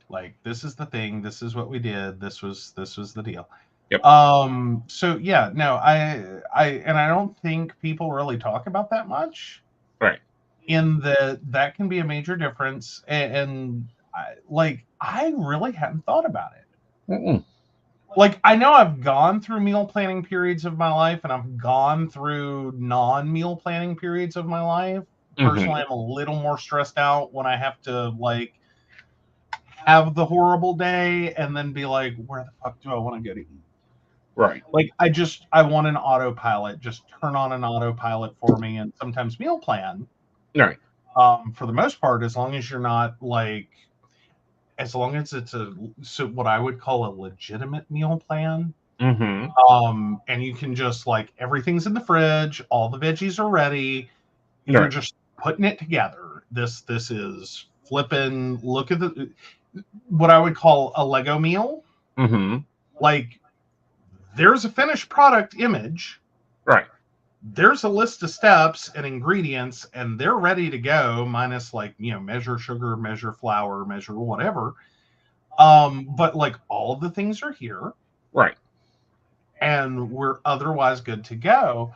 Like, this is the thing. This is what we did. This was the deal. Yep. So yeah, no, I don't think people really talk about that much. Right. In that can be a major difference, and I really hadn't thought about it. Like, I know I've gone through meal planning periods of my life, and I've gone through non-meal planning periods of my life. Personally, I'm a little more stressed out when I have to, like, have the horrible day and then be like, where the fuck do I want to go to eat? Right. Like, I want an autopilot. Just turn on an autopilot for me, and sometimes meal plan. Right. For the most part, as long as you're not, like, as long as it's what I would call a legitimate meal plan. And you can just, like, everything's in the fridge, all the veggies are ready. You're just putting it together. This is flipping. Look at what I would call a Lego meal. Like, there's a finished product image. Right. There's a list of steps and ingredients, and they're ready to go, minus, like, measure sugar, measure flour, measure whatever. But, like, all of the things are here. Right. And we're otherwise good to go.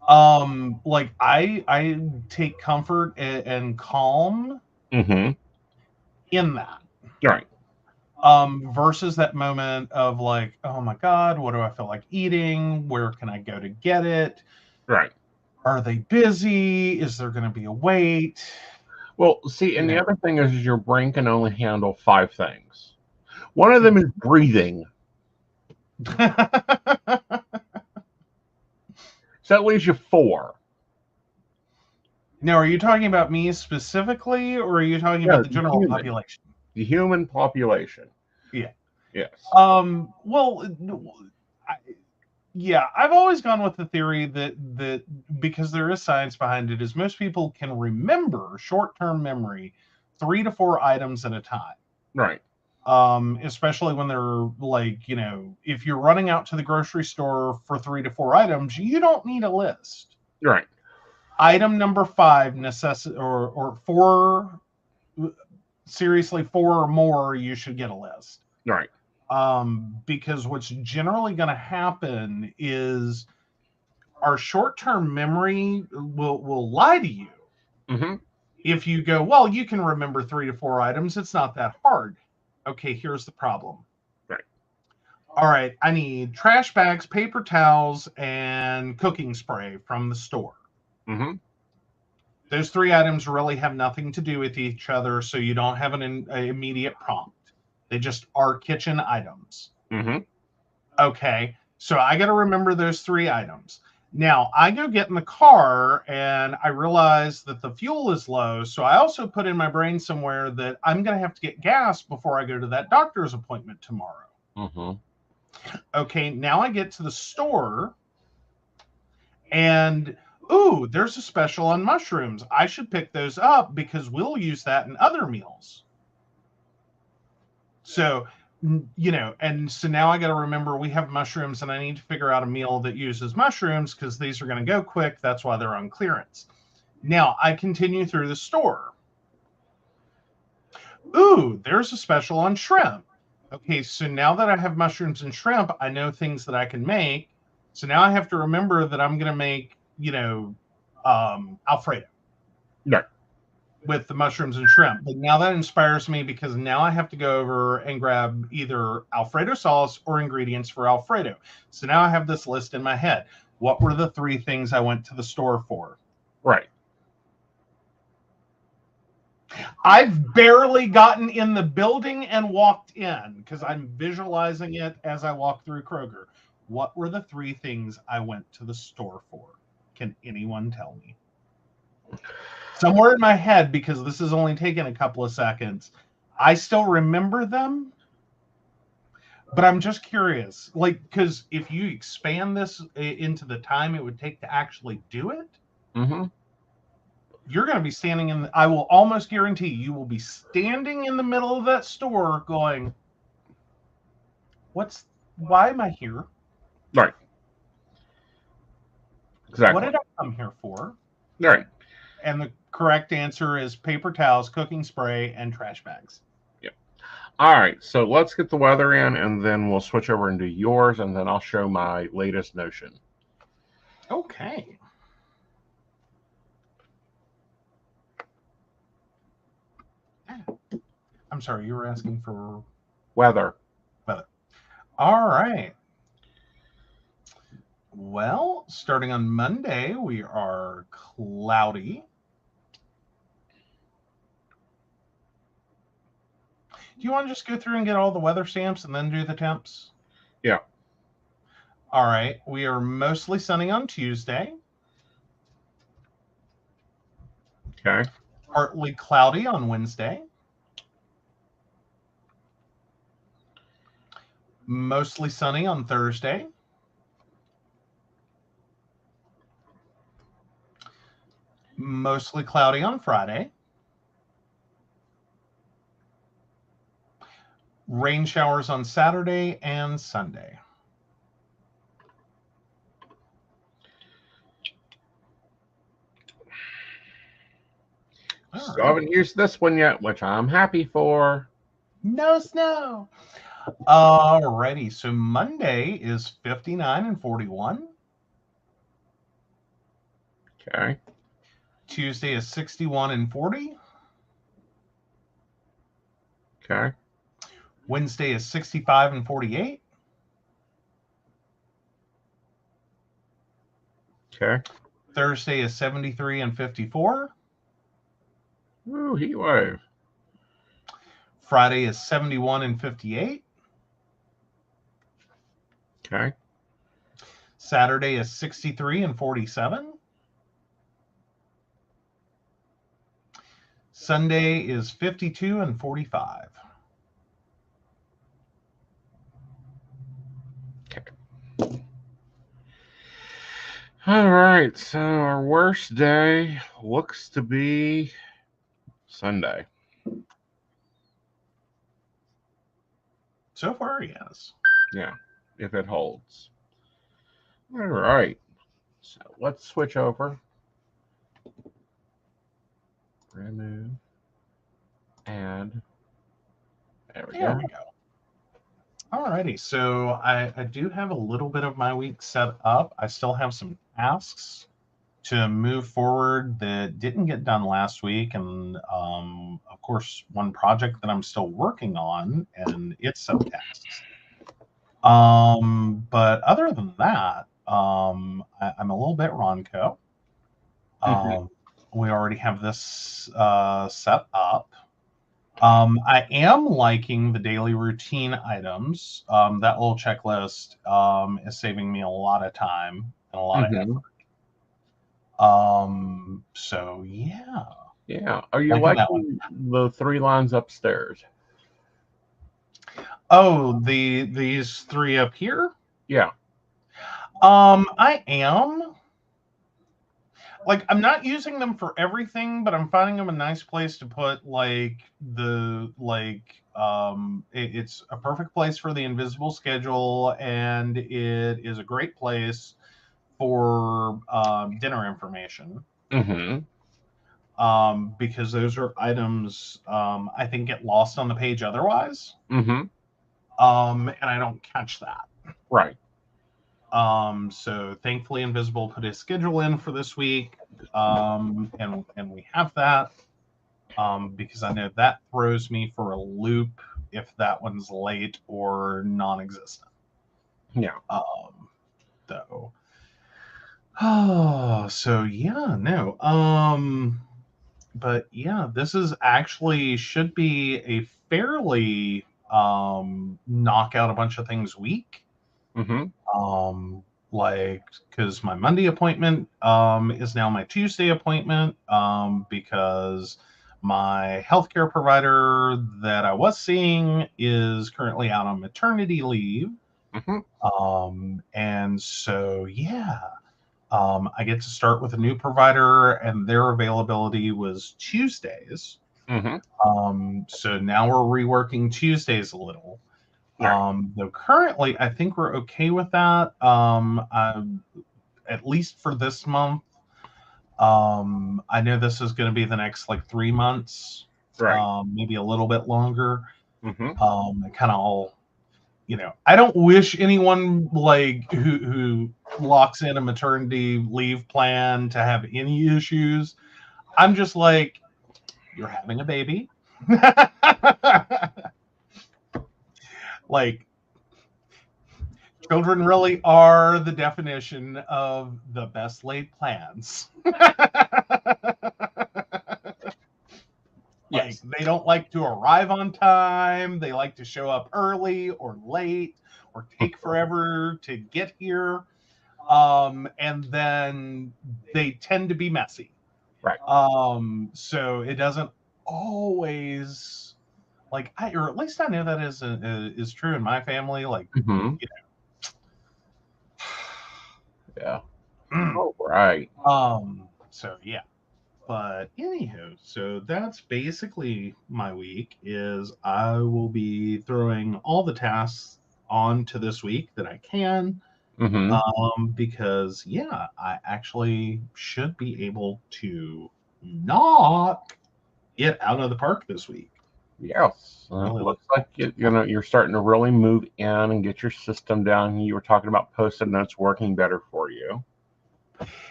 Like, I take comfort and calm in that. Right. Versus that moment of, like, oh my God, what do I feel like eating? Where can I go to get it? Right. Are they busy? Is there going to be a wait? Well, see, and the other thing is your brain can only handle 5 things. One of them is breathing. So that leaves you 4. Now, are you talking about me specifically, or are you talking about the general population? The human population. Yeah. Yes. Well, yeah, I've always gone with the theory that because there is science behind it, is most people can remember short-term memory 3 to 4 items at a time. Right. Especially when they're like, if you're running out to the grocery store for 3 to 4 items, you don't need a list. Right. Item number 5 or 4, seriously 4 or more, you should get a list. Right. Because what's generally going to happen is our short-term memory will lie to you. Mm-hmm. If you go, well, you can remember 3 to 4 items, it's not that hard. Okay, here's the problem. Right. All right, I need trash bags, paper towels, and cooking spray from the store. Mm-hmm. Those 3 items really have nothing to do with each other, so you don't have an immediate prompt. They just are kitchen items. Mm-hmm. Okay, so I got to remember those 3 items. Now, I go get in the car, and I realize that the fuel is low, so I also put in my brain somewhere that I'm going to have to get gas before I go to that doctor's appointment tomorrow. Mm-hmm. Okay, now I get to the store, and, ooh, there's a special on mushrooms. I should pick those up because we'll use that in other meals. So, and so now I got to remember we have mushrooms and I need to figure out a meal that uses mushrooms because these are going to go quick. That's why they're on clearance. Now I continue through the store. Ooh, there's a special on shrimp. Okay, so now that I have mushrooms and shrimp, I know things that I can make. So now I have to remember that I'm going to make, Alfredo. Right. With the mushrooms and shrimp. But now that inspires me because now I have to go over and grab either Alfredo sauce or ingredients for Alfredo. So now I have this list in my head. What were the 3 things I went to the store for? Right. I've barely gotten in the building and walked in because I'm visualizing it as I walk through Kroger. What were the 3 things I went to the store for? Can anyone tell me? Somewhere in my head, because this has only taken a couple of seconds, I still remember them, but I'm just curious. Because if you expand this into the time it would take to actually do it, mm-hmm. You're going to be standing I will almost guarantee you will be standing in the middle of that store going, why am I here? Right. Exactly. What did I come here for? Right. And the correct answer is paper towels, cooking spray, and trash bags. Yep. All right. So let's get the weather in, and then we'll switch over into yours, and then I'll show my latest notion. Okay. I'm sorry, you were asking for weather. All right. Well, starting on Monday, we are cloudy. Do you want to just go through and get all the weather stamps and then do the temps? Yeah. All right. We are mostly sunny on Tuesday. Okay. Partly cloudy on Wednesday. Mostly sunny on Thursday. Mostly cloudy on Friday. Rain showers on Saturday and Sunday. So I haven't used this one yet, which I'm happy for. No snow. Alrighty, so Monday is 59 and 41. Okay. Tuesday is 61 and 40. Okay. Wednesday is 65 and 48. Okay. Thursday is 73 and 54. Ooh, heat wave. Friday is 71 and 58. Okay. Saturday is 63 and 47. Sunday is 52 and 45. All right, so our worst day looks to be Sunday. So far, yes. Yeah, if it holds. All right, so let's switch over. Remove. Add. There we There go. we go. Alrighty, so I do have a little bit of my week set up. I still have some tasks to move forward that didn't get done last week, and of course, one project that I'm still working on, and its subtasks. But other than that, I'm a little bit Ronco. Mhm. We already have this set up. I am liking the daily routine items. That little checklist is saving me a lot of time and a lot of Mhm. effort. So yeah, Yeah. Are you liking that one. liking the 3 lines upstairs? Oh, these three up here. Yeah. I am. Like, I'm not using them for everything, but I'm finding them a nice place to put it's a perfect place for the invisible schedule, and it is a great place for dinner information. Mhm. Because those are items I think get lost on the page otherwise. Mhm. And I don't catch that. Right. So thankfully Invisible put his schedule in for this week. And we have that. Because I know that throws me for a loop if that one's late or non-existent. Yeah. Though. Oh, so yeah, no. But yeah, this is actually should be a fairly knock out a bunch of things week. Mhm. Like, because my Monday appointment is now my Tuesday appointment, because my healthcare provider that I was seeing is currently out on maternity leave. Mhm. And so yeah, I get to start with a new provider, and their availability was Tuesdays. Mhm. So now we're reworking Tuesdays a little. Right. Though currently, I think we're okay with that. At least for this month. I know this is going to be the next like 3 months, Right. maybe a little bit longer. Mhm. Kind of all, I don't wish anyone like who locks in a maternity leave plan to have any issues. I'm just like, you're having a baby. Like, children really are the definition of the best laid plans. Like, Yes. they don't like to arrive on time. They like to show up early or late or take forever to get here. And then they tend to be messy. Right. So it doesn't always or at least I know that is true in my family. Like, Mhm. you Yeah. know, All right. so yeah. But anywho, so that's basically my week. Is I will be throwing all the tasks on to this week that I can, Mhm. because yeah, I actually should be able to knock it out of the park this week. Yes. Really look Looks like you're starting to really move in and get your system down. You were talking about post-it notes working better for you.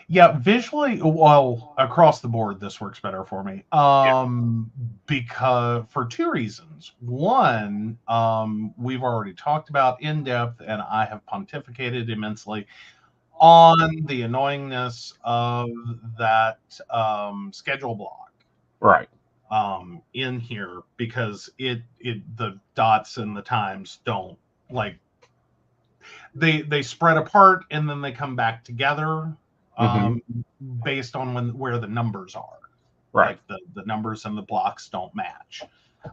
Yeah, visually, well, across the board, this works better for me. Yeah. Because for two reasons. One, we've already talked about in depth, and I have pontificated immensely on the annoyingness of that schedule block Right. in here, because it the dots and the times don't, like, they spread apart and then they come back together, Mhm. um, based on where the numbers are. Right. Like, the numbers and the blocks don't match.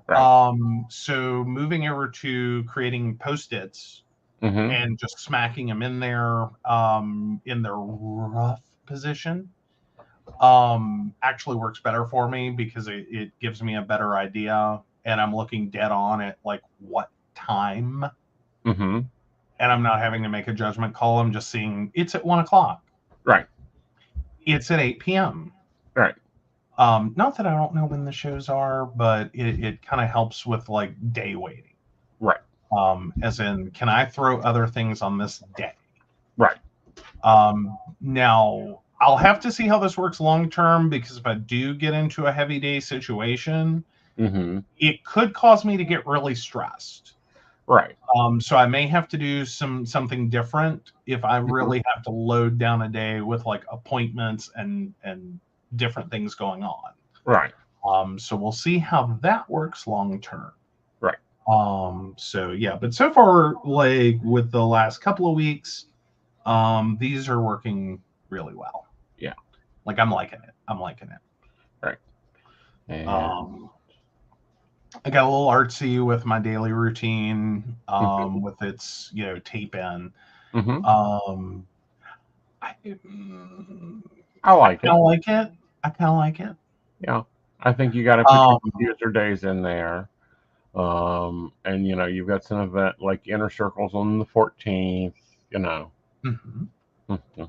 Right. So moving over to creating post-its and just smacking them in their rough position actually works better for me because it gives me a better idea, and I'm looking dead on at like what time, and I'm not having to make a judgment call. I'm just seeing it's at 1 o'clock. Right. It's at 8 p.m. Right. Not that I don't know when the shows are, but it kind of helps with like day waiting. Right. As in, can I throw other things on this day? Right. Now, I'll have to see how this works long term, because if I do get into a heavy day situation, it could cause me to get really stressed. Right. So I may have to do something different if I really have to load down a day with like appointments and different things going on. Right. So we'll see how that works long term. Right. So yeah, but so far, like with the last couple of weeks, these are working really well. Yeah. Like I'm liking it. Right. And I got a little artsy with my daily routine, with its, tape in. I like it. I kind of like it. Yeah. I think you got to put your user days in there. And you've got some event like Inner Circles on the 14th,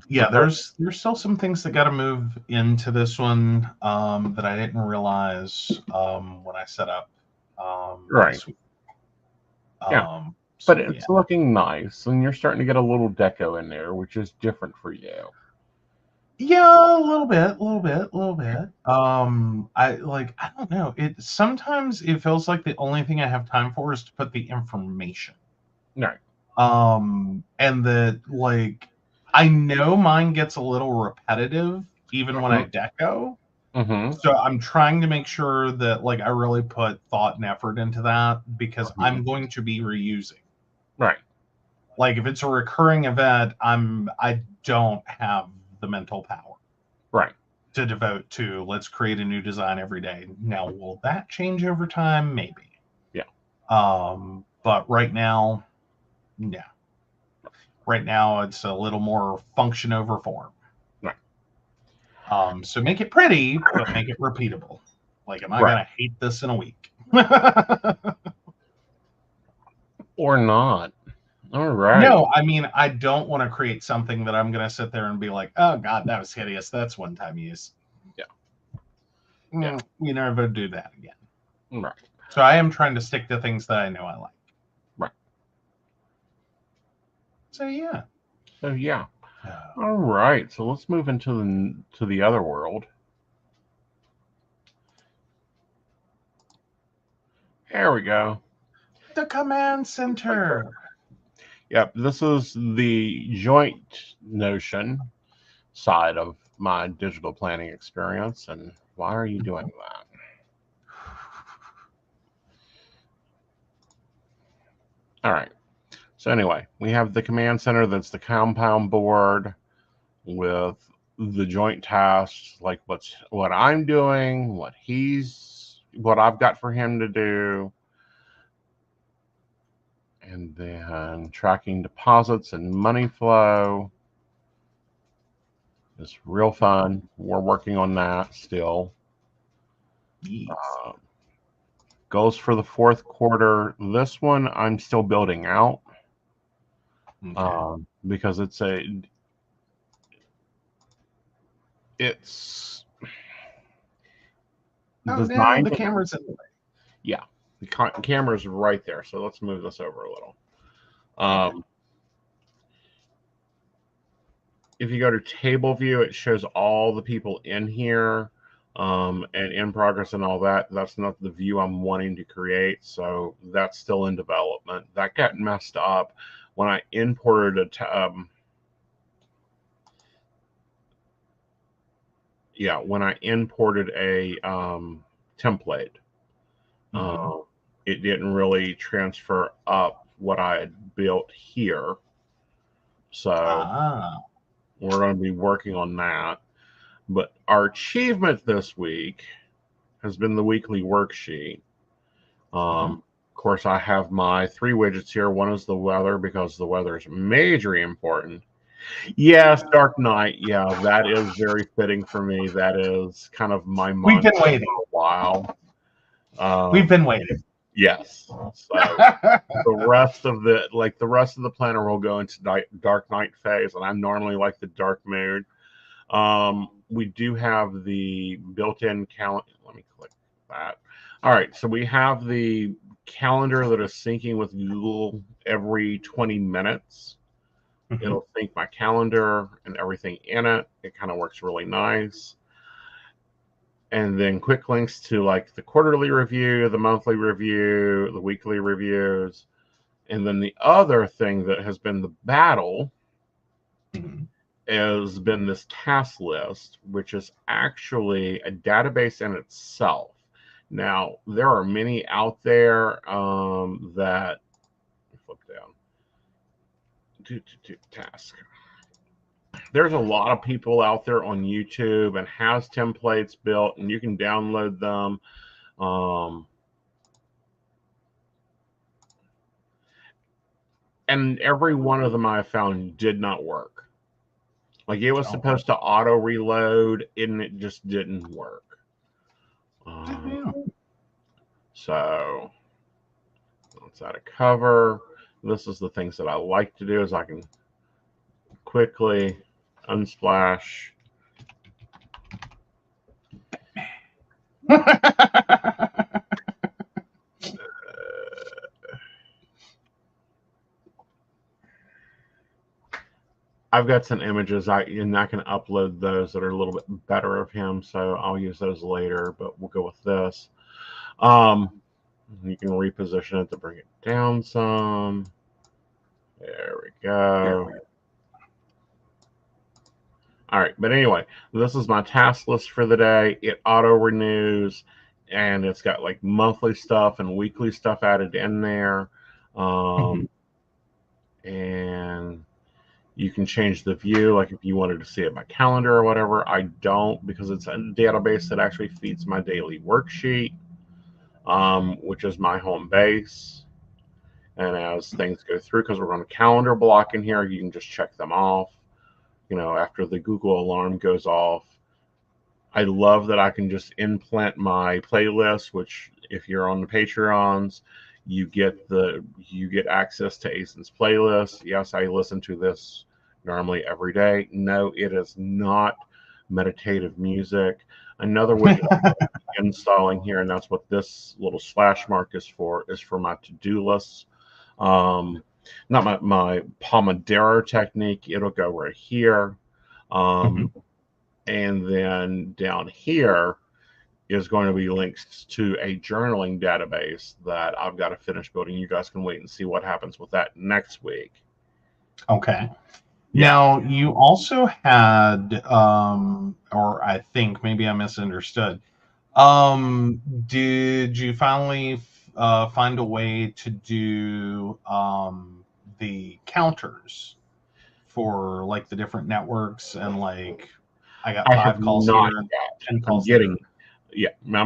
Yeah, there's still some things that got to move into this one that I didn't realize when I set up. Right. This week. Yeah. So, but it's looking nice, and you're starting to get a little deco in there, which is different for you. Yeah, a little bit. I don't know. Sometimes it feels like the only thing I have time for is to put the information. Right. And that, like, I know mine gets a little repetitive even when I deco. So I'm trying to make sure that, like, I really put thought and effort into that, because I'm going to be reusing. Right. Like, if it's a recurring event, I don't have the mental power. Right. To devote to, let's create a new design every day. Now, will that change over time? Maybe. Yeah. But right now, yeah. Right now, it's a little more function over form. Right. So make it pretty, but make it repeatable. Like, am I gonna hate this in a week? Or not. All right. No, I mean, I don't want to create something that I'm gonna sit there and be like, oh God, that was hideous. That's one time use. Yeah. We never do that again. Right. So I am trying to stick to things that I know I like. Right. So yeah. All right. So let's move into the other world. There we go. The command center. Yep. This is the joint notion side of my digital planning experience. And why are you doing that? All right. So anyway, we have the command center. That's the compound board with the joint tasks, like what I'm doing, what I've got for him to do. And then tracking deposits and money flow is real fun. We're working on that still. Yes. Goals for the fourth quarter. This one I'm still building out. Okay. Because it's designed. No, the camera's in the way. Yeah, the camera's right there. So let's move this over a little. If you go to table view, it shows all the people in here and in progress and all that. That's not the view I'm wanting to create. So that's still in development. That got messed up when I imported when I imported a template. It didn't really transfer up what I had built here. So we're going to be working on that. But our achievement this week has been the weekly worksheet. Of course, I have my 3 widgets here. One is the weather, because the weather is majorly important. Yes, Dark Knight. Yeah, that is very fitting for me. That is kind of my We've mantra been waiting. for a while. We've been waiting. Yes. So the rest of the planner will go into Dark Knight phase, and I normally like the dark mood. We do have the built-in calendar. Let me click that. All right, so we have the calendar that is syncing with Google every 20 minutes. It'll sync my calendar and everything in it. It kind of works really nice. And then quick links to like the quarterly review, the monthly review, the weekly reviews. And then the other thing that has been the battle has been this task list, which is actually a database in itself. Now, there are many out there that flip down. Task. There's a lot of people out there on YouTube and has templates built, and you can download them. And every one of them I found did not work. Like, it was supposed to auto reload, and it just didn't work. So let's add a cover. This is the things that I like to do, is I can quickly unsplash. I've got some images, and I can upload those that are a little bit better of him, so I'll use those later, but we'll go with this. You can reposition it to bring it down some. There we go. All right, but anyway, this is my task list for the day. It auto renews, and it's got like monthly stuff and weekly stuff added in there. And you can change the view, like if you wanted to see it by calendar or whatever. I don't, because it's a database that actually feeds my daily worksheet, which is my home base. And as things go through, because we're on a calendar block in here, you can just check them off. You know, after the Google alarm goes off. I love that I can just implant my playlist, which if you're on the Patreons, you get access to Aeson's playlist. Yes, I listen to this normally every day. No, it is not meditative music. Another widget I'm installing here, and that's what this little slash mark is for my to-do lists. Not my Pomodoro technique. It'll go right here. And then down here is going to be links to a journaling database that I've got to finish building. You guys can wait and see what happens with that next week. Okay. Yeah. Now, you also had, or I think maybe I misunderstood. Did you finally find a way to do the counters for like the different networks, and like I got 5 calls here, 10 calls I'm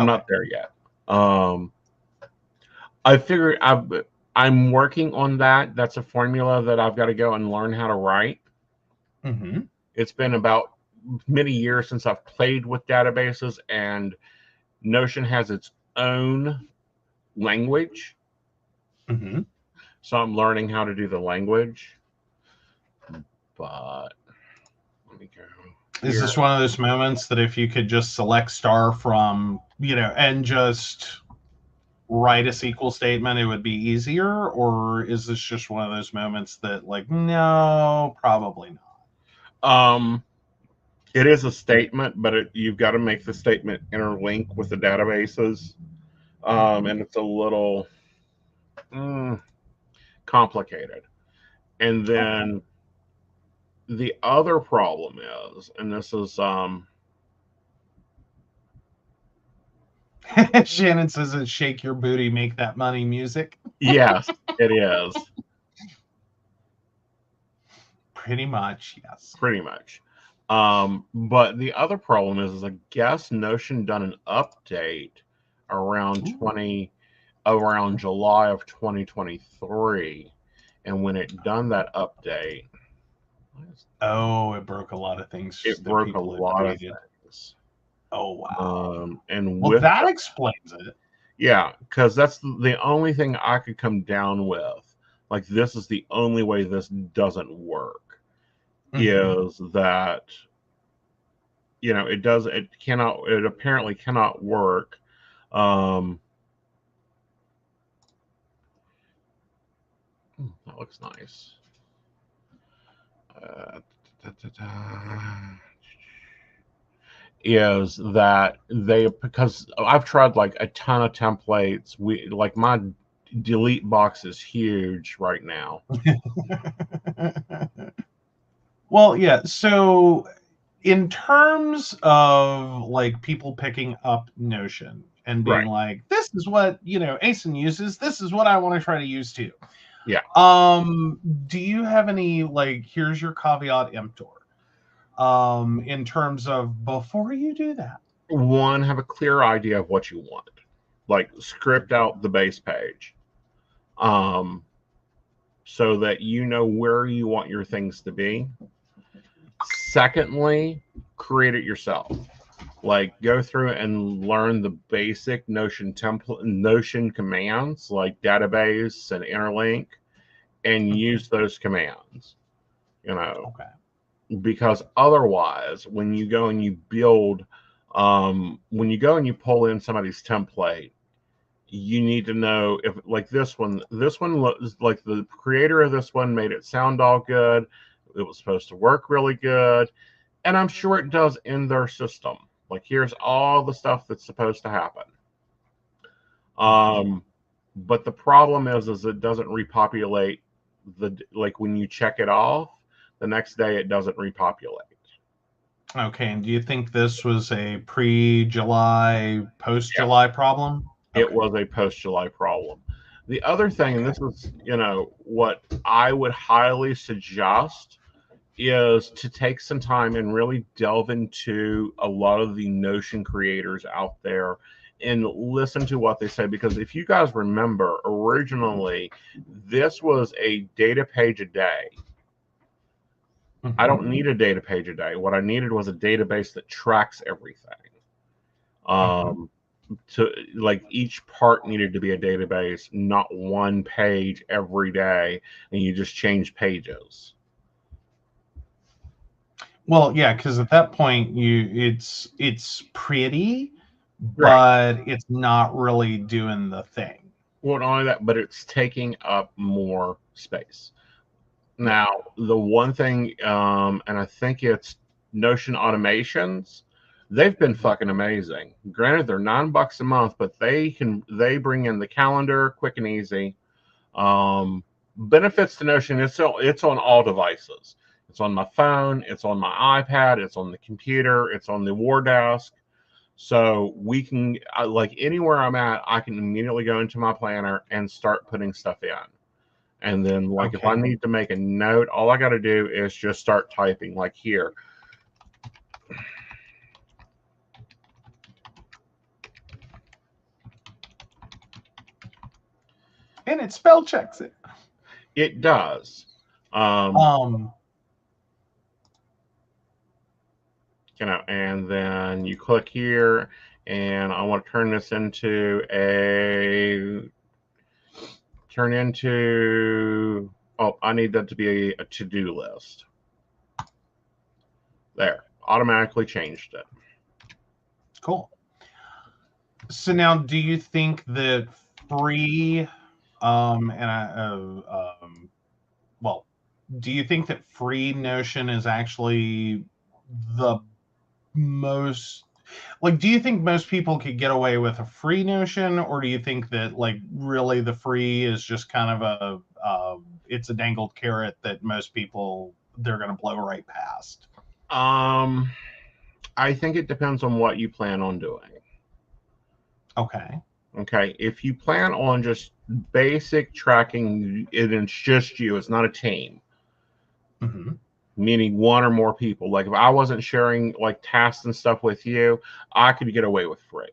not there yet. I figured I'm working on that. That's a formula that I've got to go and learn how to write. It's been about many years since I've played with databases, and Notion has its own language. So I'm learning how to do the language. But let me go. Is this one of those moments that if you could just select star from, and just write a SQL statement, it would be easier? Or is this just one of those moments that, like, no, probably not? It is a statement, but you've got to make the statement interlink with the databases. And it's a little complicated. And then the other problem is, and this is Shannon says it's shake your booty, make that money music. Yes, it is. Pretty much, yes. Pretty much. But the other problem is I guess Notion done an update around around July of 2023. And when it done that update, Oh, it broke a lot of things it that broke a people had lot of created. things. Oh, wow. And Well, with that explains it. yeah, because that's the only thing I could come down with. Like, this is the only way this doesn't work, is that, you know, it apparently cannot work. That looks nice. Da, da, da. Is that because I've tried like a ton of templates. Like my delete box is huge right now. Well, yeah. So, in terms of like people picking up Notion and being Right. like, this is what, Aeson uses, this is what I want to try to use too. Yeah. Do you have any, like, here's your caveat emptor? In terms of before you do that? One, have a clear idea of what you want. Like, script out the base page. So that you know where you want your things to be. Secondly, create it yourself. Like, go through and learn the basic Notion commands like database and interlink, and use those commands. Okay. Because otherwise, when you go and you build, when you go and you pull in somebody's template, you need to know if, like, this one looks like the creator of this one made it sound all good. It was supposed to work really good, and I'm sure it does in their system. Like, here's all the stuff that's supposed to happen. But the problem is it doesn't repopulate like when you check it off, the next day it doesn't repopulate. Okay, and do you think this was a pre-July, post-July problem? It was a post-July problem. The other thing, and this is, what I would highly suggest, is to take some time and really delve into a lot of the Notion creators out there and listen to what they say. Because if you guys remember, originally, this was a data page a day. I don't need a data page a day. What I needed was a database that tracks everything. To, like, each part needed to be a database, not one page every day, and you just change pages. Well, yeah, because at that point, it's pretty, Right. but it's not really doing the thing. Well, not only that, but it's taking up more space. Yeah. Now, the one thing, and I think it's Notion automations, they've been fucking amazing. Granted, they're $9 a month, but they bring in the calendar quick and easy. Benefits to Notion, it's on all devices. It's on my phone, it's on my iPad, it's on the computer, it's on the War desk. So we can, like, anywhere I'm at, I can immediately go into my planner and start putting stuff in. And then, like, if I need to make a note, all I got to do is just start typing, like here. And it spell checks it. It does. And then you click here, and I want to turn this into I need that to be a to-do list. There, automatically changed it. Cool. So now, do you think that free, do you think that free Notion is actually the most, like, do you think most people could get away with a free Notion, or do you think that, like, really the free is just kind of it's a dangled carrot that most people, they're going to blow right past? I think it depends on what you plan on doing. Okay. If you plan on just basic tracking, it's just you, it's not a team. Meaning one or more people. Like, if I wasn't sharing, like, tasks and stuff with you, I could get away with free.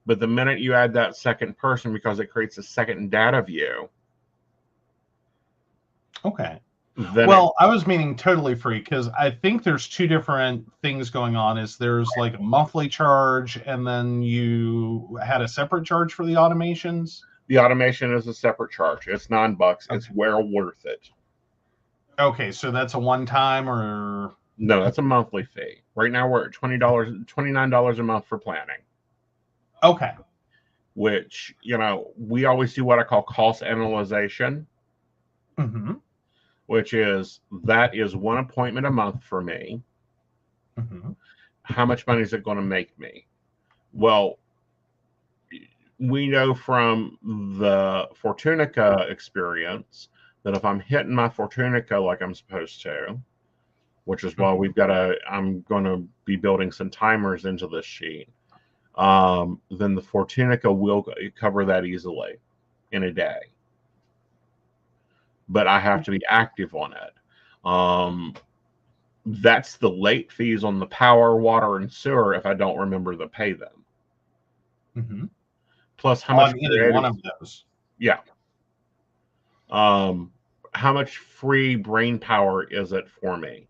But the minute you add that second person, because it creates a second data view. Okay. Then well, I was meaning totally free, because I think there's two different things going on. Is there's like a monthly charge, and then you had a separate charge for the automations? The automation is a separate charge. It's $9. Okay. It's well worth it. Okay, so that's a one-time, or no? That's a monthly fee. Right now we're at $29 a month for planning. Okay. Which, we always do what I call cost analyzation. Mm-hmm. Which is one appointment a month for me. Mm-hmm. How much money is it going to make me? Well, we know from the Fortunica experience that if I'm hitting my Fortunica like I'm supposed to, which is why I'm going to be building some timers into this sheet, then the Fortunica will cover that easily in a day. But I have to be active on it. That's the late fees on the power, water, and sewer if I don't remember to pay them. Mm-hmm. Plus, how much any one of those? Yeah. How much free brain power is it for me?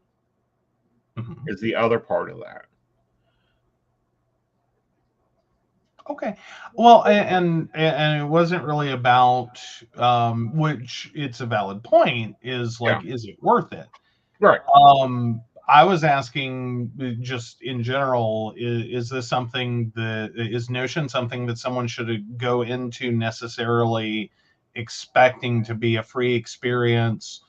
Mm-hmm. Is the other part of that. Okay. Well, and it wasn't really about which it's a valid point, is like, is it worth it? Right. I was asking just in general, is this something is Notion something that someone should go into necessarily expecting to be a free experience?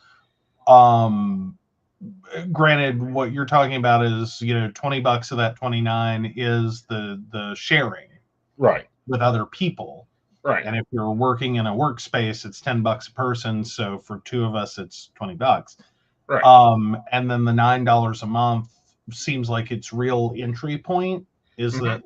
Granted, what you're talking about is, $20 of that 29 is the sharing. Right. With other people. Right. And if you're working in a workspace, it's $10 a person. So for two of us, it's $20. Right. And then the $9 a month seems like its real entry point is that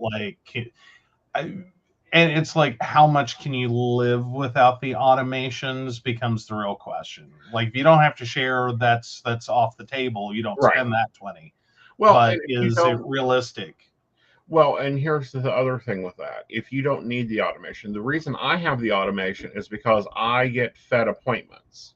and it's like, how much can you live without the automations becomes the real question. Like, if you don't have to share, that's off the table. You don't spend that 20. Well, but is it realistic? Well, and here's the other thing with that. If you don't need the automation, the reason I have the automation is because I get fed appointments.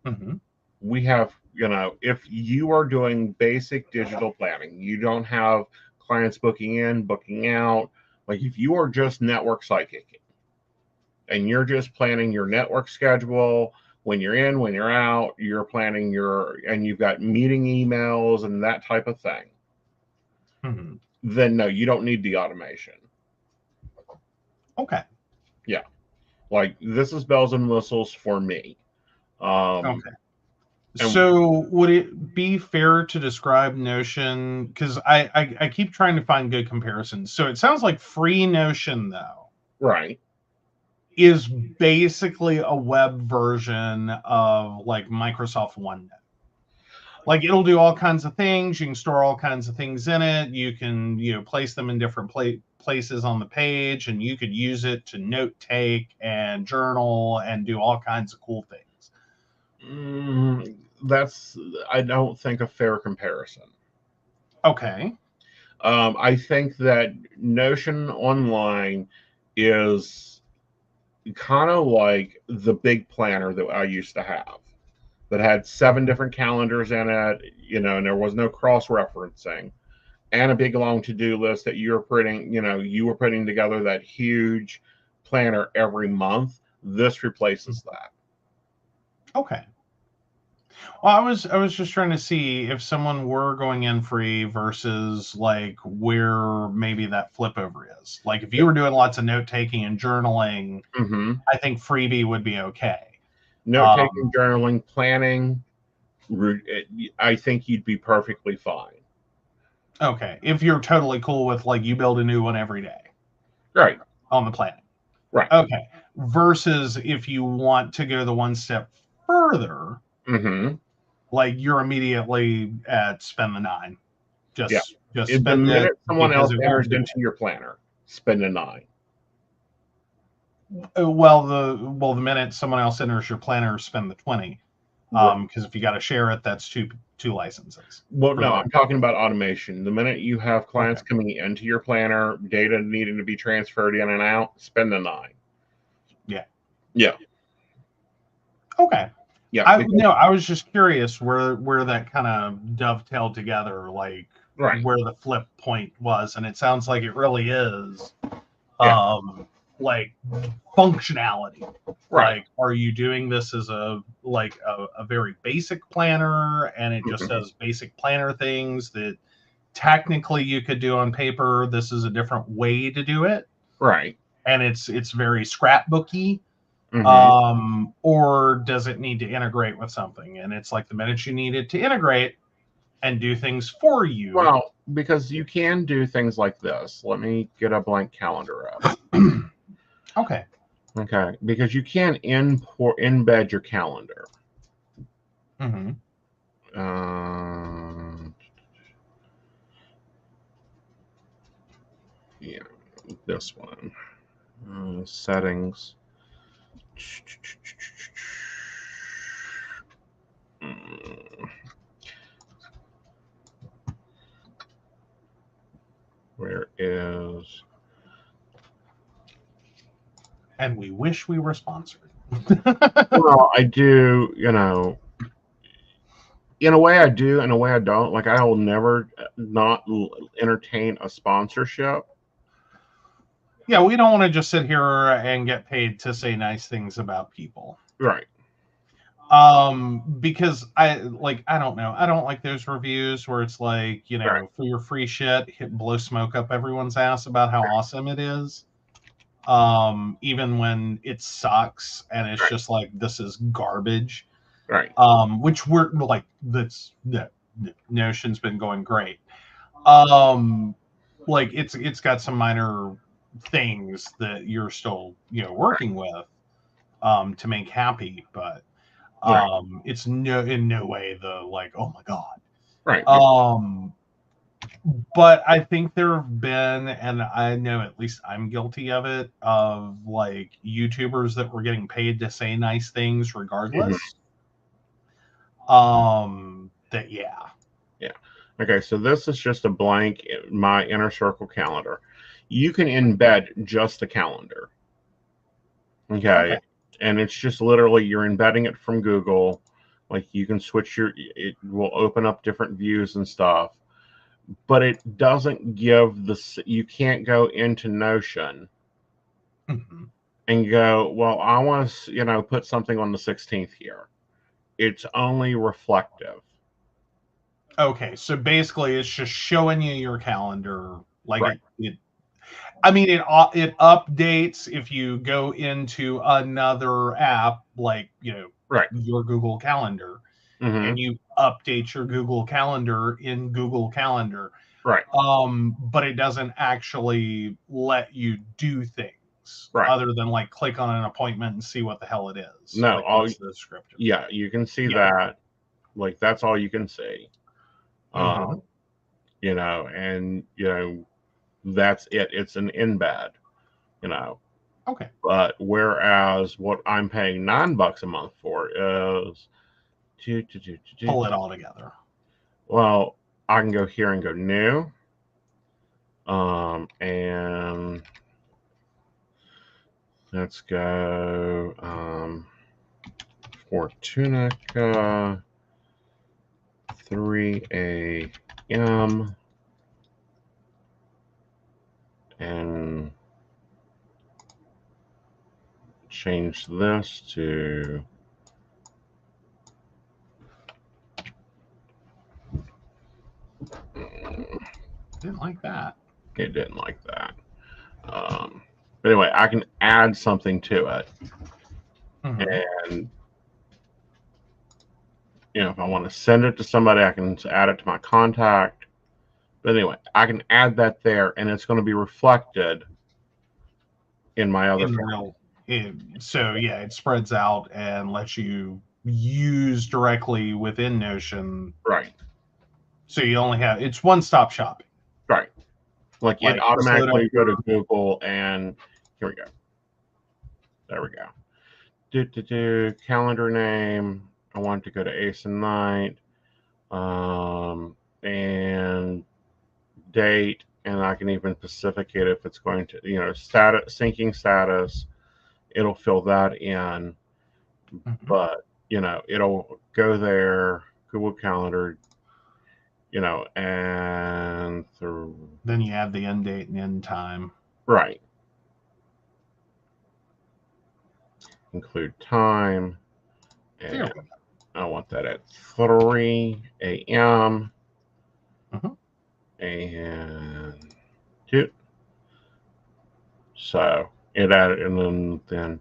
Mm-hmm. We have, if you are doing basic digital planning, you don't have clients booking in, booking out. Like, if you are just network psychicing and you're just planning your network schedule, when you're in, when you're out, you're planning and you've got meeting emails and that type of thing. Mm-hmm. Then no, you don't need the automation. Okay. Yeah. Like, this is bells and whistles for me. Okay. So would it be fair to describe Notion, because I keep trying to find good comparisons. So it sounds like free Notion, though, right, is basically a web version of like Microsoft OneNote. Like, it'll do all kinds of things. You can store all kinds of things in it. You can, place them in different places on the page, and you could use it to note take and journal and do all kinds of cool things. That's, I don't think, a fair comparison. Okay. I think that Notion Online is kind of like the big planner that I used to have, that had 7 different calendars in it, and there was no cross-referencing, and a big long to-do list that you were putting together that huge planner every month. This replaces that. Okay. Well, I was just trying to see if someone were going in free versus like where maybe that flip over is. Like, if you were doing lots of note taking and journaling, I think freebie would be okay. Note taking, journaling, planning, I think you'd be perfectly fine. Okay, if you're totally cool with, like, you build a new one every day, right, on the planning, right. Okay, versus if you want to go the one step further, like, you're immediately at spend the 9. Just spend the minute someone else enters into your planner, spend a 9. Well, the minute someone else enters your planner, spend the 20. Because if you got to share it, that's two 2 licenses. Well, no, I'm talking about automation. The minute you have clients coming into your planner, data needing to be transferred in and out, spend the 9. Yeah. Yeah. Okay. Yeah. I was just curious where that kind of dovetailed together, like where the flip point was, and it sounds like it really is. Like functionality. Right. Like, are you doing this as a very basic planner, and it just does basic planner things that technically you could do on paper? This is a different way to do it. Right. And it's very scrapbooky. Or does it need to integrate with something? And it's like the minute you need it to integrate and do things for you. Well, because you can do things like this. Let me get a blank calendar up. Okay. Okay. Because you can embed your calendar. Yeah, this one. Settings. Where is... And we wish we were sponsored. Well, I do, in a way I do, in a way I don't. Like, I will never not entertain a sponsorship. Yeah, we don't want to just sit here and get paid to say nice things about people. Right. Because I don't know. I don't like those reviews where it's like, for your free shit, blow smoke up everyone's ass about how awesome it is. Even when it sucks and it's just like, this is garbage. Right. Which we're like, the Notion's been going great. Like it's got some minor things that you're still, working with, to make happy, but it's in no way the like, oh my God. Right. But I think there have been, and I know at least I'm guilty of it, of like YouTubers that were getting paid to say nice things regardless. Yeah. Okay, so this is just a blank, my inner circle calendar. You can embed just the calendar. Okay. And it's just literally, you're embedding it from Google. Like, you can switch it will open up different views and stuff. But it doesn't give you can't go into Notion and go, well, I want to, put something on the 16th here. It's only reflective. Okay, so basically it's just showing you your calendar. Like it updates if you go into another app, like, your Google Calendar, and you update your Google Calendar in Google Calendar. Right. But it doesn't actually let you do things other than like click on an appointment and see what the hell it is. No, like, what's the descriptor? Yeah, you can see that. Like, that's all you can see. And that's it. It's an embed, Okay. But whereas what I'm paying $9 a month for is pull it all together. Well, I can go here and go new. And let's go Fortunica 3 a.m. and change this to didn't like that. It didn't like that. But anyway, I can add something to it. And if I want to send it to somebody, I can add it to my contact. But anyway, I can add that there, and it's going to be reflected in my other so yeah, it spreads out and lets you use directly within Notion. Right. So you only have, it's one-stop shopping. Right. Like it automatically go to Google, and here we go. There we go. Calendar name. I want to go to Aeson Knight. and date, and I can even specificate if it's going to, status, syncing status. It'll fill that in, but it'll go there, Google Calendar, and then you add the end date and end time. Right. Include time. And I want that at 3 a.m. And 2. So it added, and then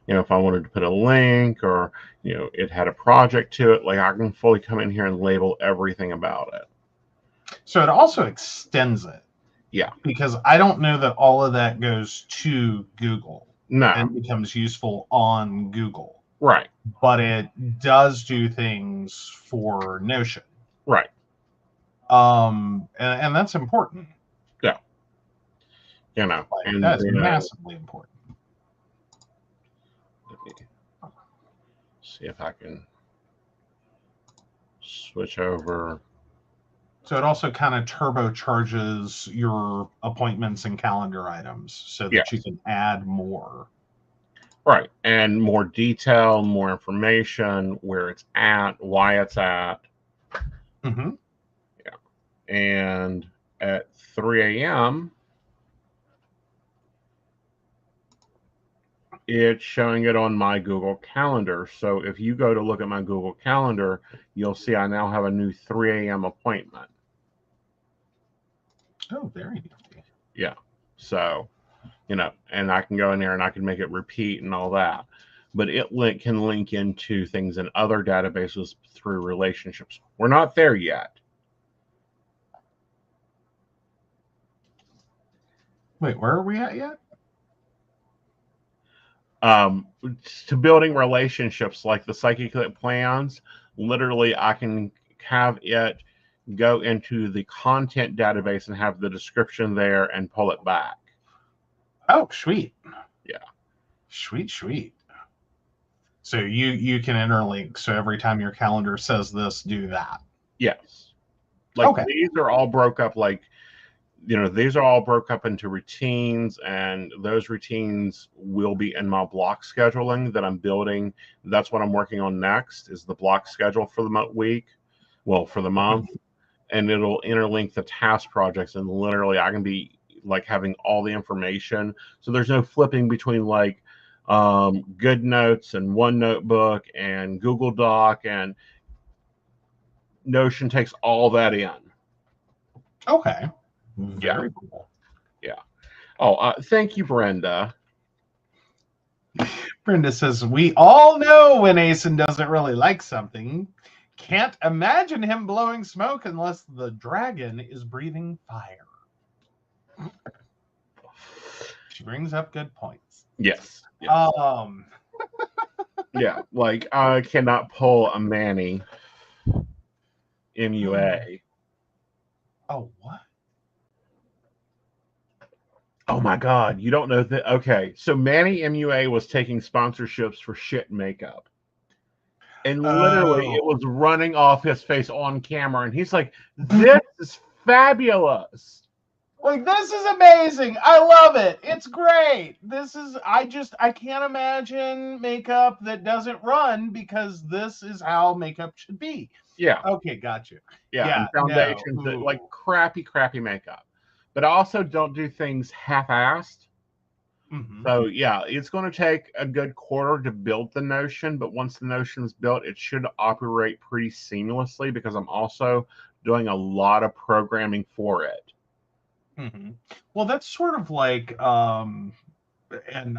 if I wanted to put a link, or it had a project to it, like I can fully come in here and label everything about it. So it also extends it. Yeah. Because I don't know that all of that goes to Google. No. And becomes useful on Google. Right. But it does do things for Notion. Right. And that's important. Yeah. And that's massively important. Let me see if I can switch over. So it also kind of turbocharges your appointments and calendar items so that you can add more. Right. And more detail, more information, where it's at, why it's at. Mm-hmm. Yeah. And at 3 a.m., it's showing it on my Google Calendar. So if you go to look at my Google Calendar, you'll see I now have a new 3 a.m. appointment. Oh, very nifty. Yeah. So, and I can go in there and I can make it repeat and all that. But it can link into things in other databases through relationships. We're not there yet. Wait, where are we at yet? To building relationships, like the psychic plans, literally I can have it go into the content database and have the description there and pull it back. Oh, sweet. Yeah. Sweet. So you can interlink. So every time your calendar says this, do that. Yes. These are all broke up, these are all broke up into routines, and those routines will be in my block scheduling that I'm building. That's what I'm working on next, is the block schedule for the week. Well, for the month. And it'll interlink the task projects, and literally I can be having all the information. So there's no flipping between Good Notes and One Notebook and Google Doc, and Notion takes all that in. Okay. Very cool. Yeah. Oh, thank you, Brenda. Brenda says, we all know when Aeson doesn't really like something. Can't imagine him blowing smoke unless the dragon is breathing fire. She brings up good points. Yes. Yeah, I cannot pull a Manny MUA. Oh, what? Oh my God, you don't know that? Okay, so Manny MUA was taking sponsorships for shit makeup. And literally, it was running off his face on camera. And he's like, this is fabulous. This is amazing. I love it. It's great. I can't imagine makeup that doesn't run, because this is how makeup should be. Yeah. Okay, gotcha. Yeah, and foundations, crappy makeup. But I also don't do things half-assed. So yeah, it's going to take a good quarter to build the Notion, but once the Notion is built, it should operate pretty seamlessly, because I'm also doing a lot of programming for it. Well, that's sort of like, and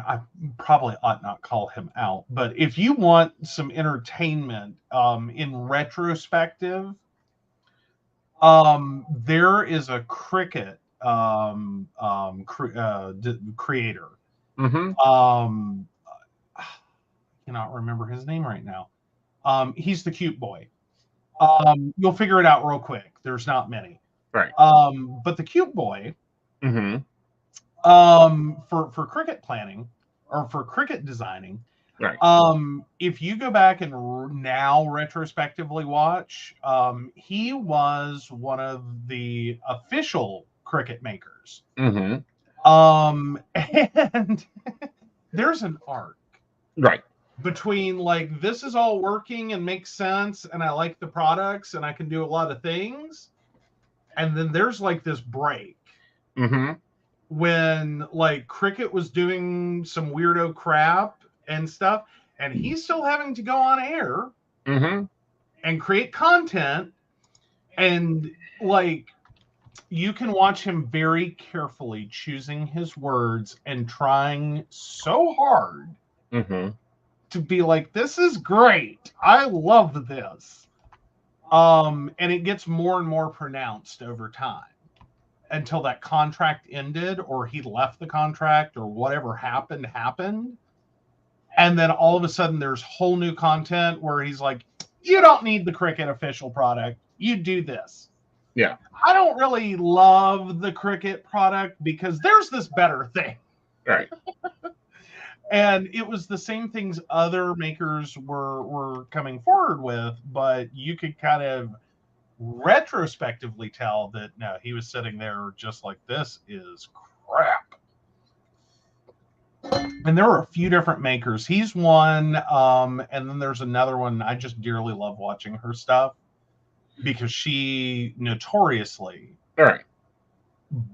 I probably ought not call him out, but if you want some entertainment in retrospective, there is a Cricut creator. I cannot remember his name right now. He's the cute boy. You'll figure it out real quick. There's not many. Right. But the cute boy, for Cricut planning, or for Cricut designing, Right. If you go back and now retrospectively watch, he was one of the official cricket makers. Mm-hmm. And there's an arc. Right. Between like, this is all working and makes sense, and I like the products and I can do a lot of things. And then there's like this break. Mm-hmm. When like Cricket was doing some weirdo crap and stuff, and he's still having to go on air and create content, and like you can watch him very carefully choosing his words and trying so hard to be like, this is great, I love this, and it gets more and more pronounced over time until that contract ended, or he left the contract, or whatever happened. And then all of a sudden there's whole new content where he's like, you don't need the Cricket official product, you do this. Yeah. I don't really love the Cricket product because there's this better thing. Right. And it was the same things other makers were coming forward with, but you could kind of retrospectively tell that no, he was sitting there just like, this is crap. And there were a few different makers. He's one, and then there's another one. I just dearly love watching her stuff because she notoriously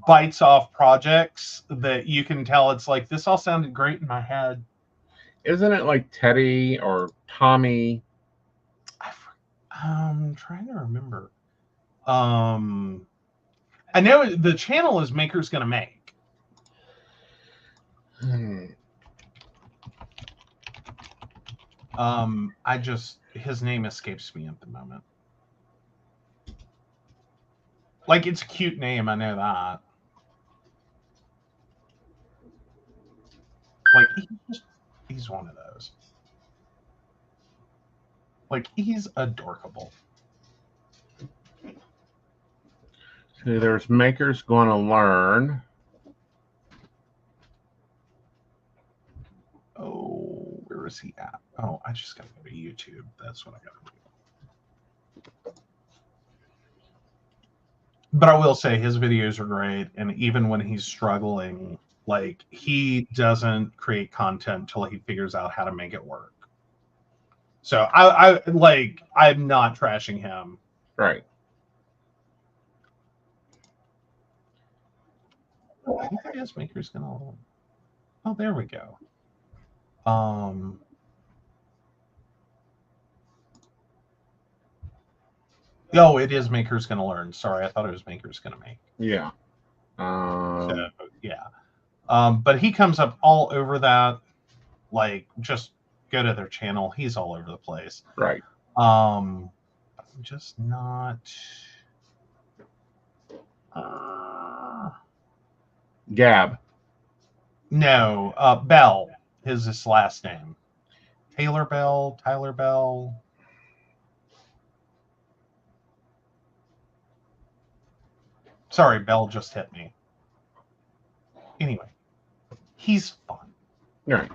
bites off projects that you can tell it's like, this all sounded great in my head. Isn't it like Teddy or Tommy? I'm trying to remember. I know the channel is Maker's Gonna Make. His name escapes me at the moment. Like, it's a cute name, I know that. Like, he's one of those. Like, he's adorable. See, there's Makers Gonna Learn. Oh, where is he at? Oh, I just gotta go to YouTube. That's what I gotta do. But I will say his videos are great, and even when he's struggling, like, he doesn't create content until he figures out how to make it work. So I'm not trashing him. Right. I think it is Maker's Gonna Learn. Oh, there we go. Oh, it is Maker's Gonna Learn. Sorry, I thought it was Maker's Gonna Make. Yeah. So, yeah. But he comes up all over that. Like, just go to their channel. He's all over the place. Right. I'm just not. Gab. No, Bell is his last name. Tyler Bell. Sorry, Bell just hit me. Anyway, he's fun. Right.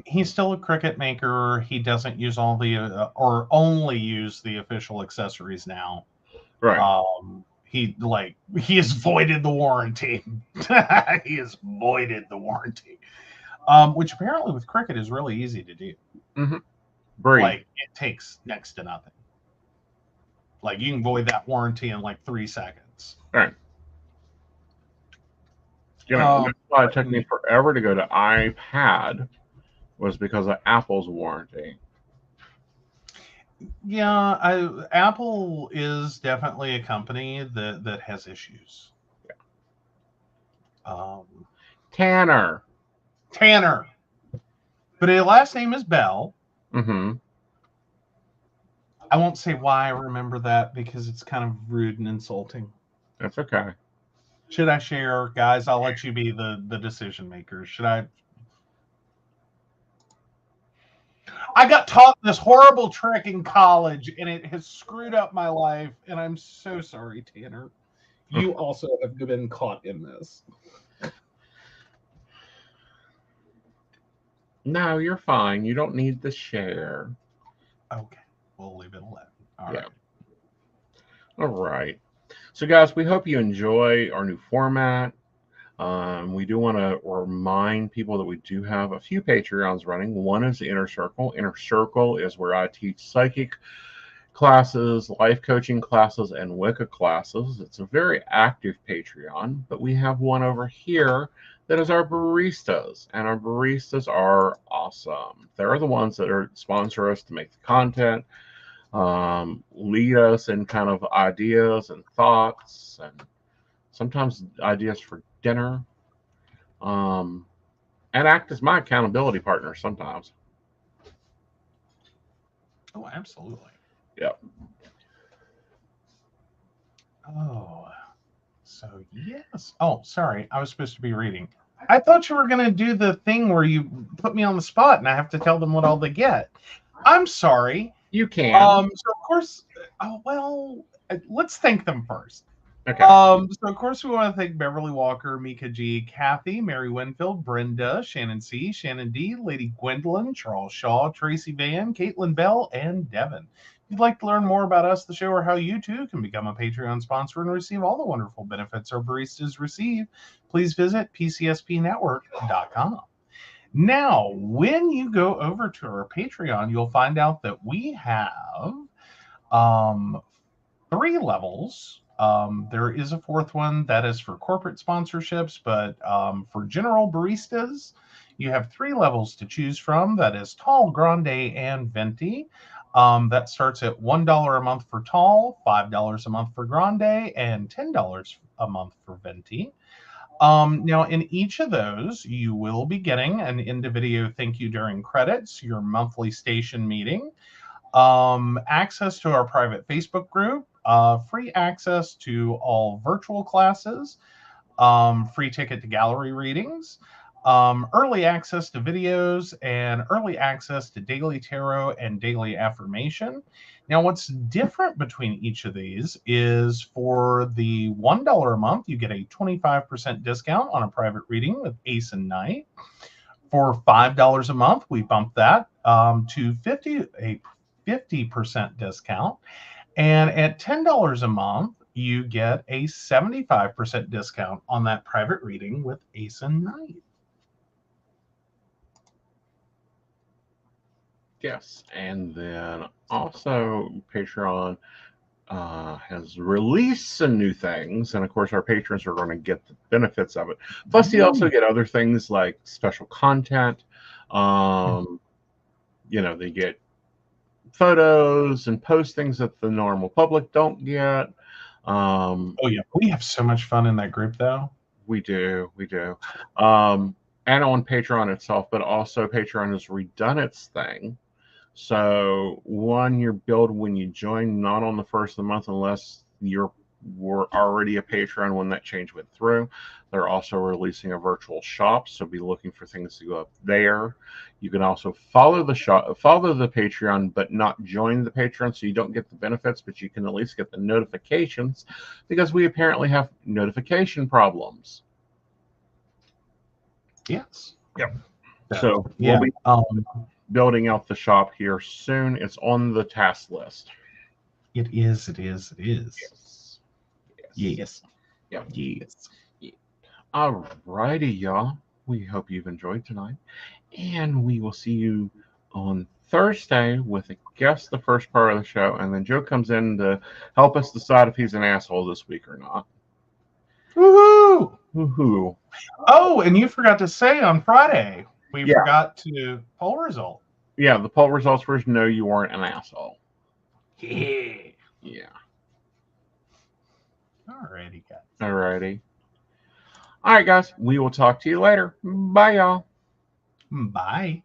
He's still a Cricut maker. He doesn't use all the or only use the official accessories now. Right. He has voided the warranty. He has voided the warranty. Which apparently with Cricut is really easy to do. Like, it takes next to nothing. Like, you can void that warranty in like 3 seconds. Right. You know, that's why it took me forever to go to iPad, was because of Apple's warranty. Yeah, Apple is definitely a company that has issues. Yeah. Tanner. But his last name is Bell. I won't say why I remember that because it's kind of rude and insulting. That's okay. Should I share? Guys, I'll let you be the decision makers. Should I? I got taught this horrible trick in college, and it has screwed up my life, and I'm so sorry, Tanner. You also have been caught in this. No, you're fine. You don't need to share. Okay, we'll leave it alone. All Yeah. right. All right. So, guys, we hope you enjoy our new format. We do want to remind people that we do have a few Patreons running. One is the Inner Circle. Inner Circle is where I teach psychic classes, life coaching classes, and Wicca classes. It's a very active Patreon, but we have one over here that is our baristas, and our baristas are awesome. They're the ones that are sponsor us to make the content, lead us in kind of ideas and thoughts, and sometimes ideas for dinner, um, and act as my accountability partner sometimes. Oh, absolutely. Yep. Oh, so yes. Oh, sorry. I was supposed to be reading. I thought you were going to do the thing where you put me on the spot and I have to tell them what all they get. I'm sorry. You can. So of course, oh well, let's thank them first. Okay. So of course we want to thank Beverly Walker, Mika G, Kathy, Mary Winfield, Brenda, Shannon C, Shannon D, Lady Gwendolyn, Charles Shaw, Tracy Van, Caitlin Bell, and Devin. If you'd like to learn more about us, the show, or how you too can become a Patreon sponsor and receive all the wonderful benefits our baristas receive, please visit PCSPnetwork.com. Now, when you go over to our Patreon, you'll find out that we have 3 levels. There is a 4th one that is for corporate sponsorships, but for general baristas, you have 3 levels to choose from. That is tall, grande, and venti. That starts at $1 a month for tall, $5 a month for grande, and $10 a month for venti. Now, in each of those, you will be getting an end-of-video thank you during credits, your monthly station meeting, access to our private Facebook group, free access to all virtual classes, free ticket to gallery readings, early access to videos, and early access to daily tarot and daily affirmation. Now, what's different between each of these is for the $1 a month, you get a 25% discount on a private reading with Aeson Knight. For $5 a month, we bump that to a 50% discount. And at $10 a month, you get a 75% discount on that private reading with Aeson Knight. Yes, and then also Patreon has released some new things, and of course our patrons are going to get the benefits of it. Plus, you also get other things like special content. They get photos and postings that the normal public don't get. Oh yeah, we have so much fun in that group, though. We do. And on Patreon itself, but also Patreon has redone its thing. So you're billed when you join, not on the first of the month unless were already a patron when that change went through. They're also releasing a virtual shop, so be looking for things to go up there. You can also follow the Patreon, but not join the Patreon, so you don't get the benefits, but you can at least get the notifications because we apparently have notification problems. Yes. Yep. So we'll be building out the shop here soon. It's on the task list. It is. Yes. Yeah. Yes. All righty, y'all. We hope you've enjoyed tonight. And we will see you on Thursday with a guest the first part of the show. And then Joe comes in to help us decide if he's an asshole this week or not. Woohoo! Woohoo. Oh, and you forgot to say on Friday, we forgot to poll result. Yeah, the poll results were no, you weren't an asshole. Yeah. Alrighty, guys. Alrighty. All right, guys. We will talk to you later. Bye, y'all. Bye.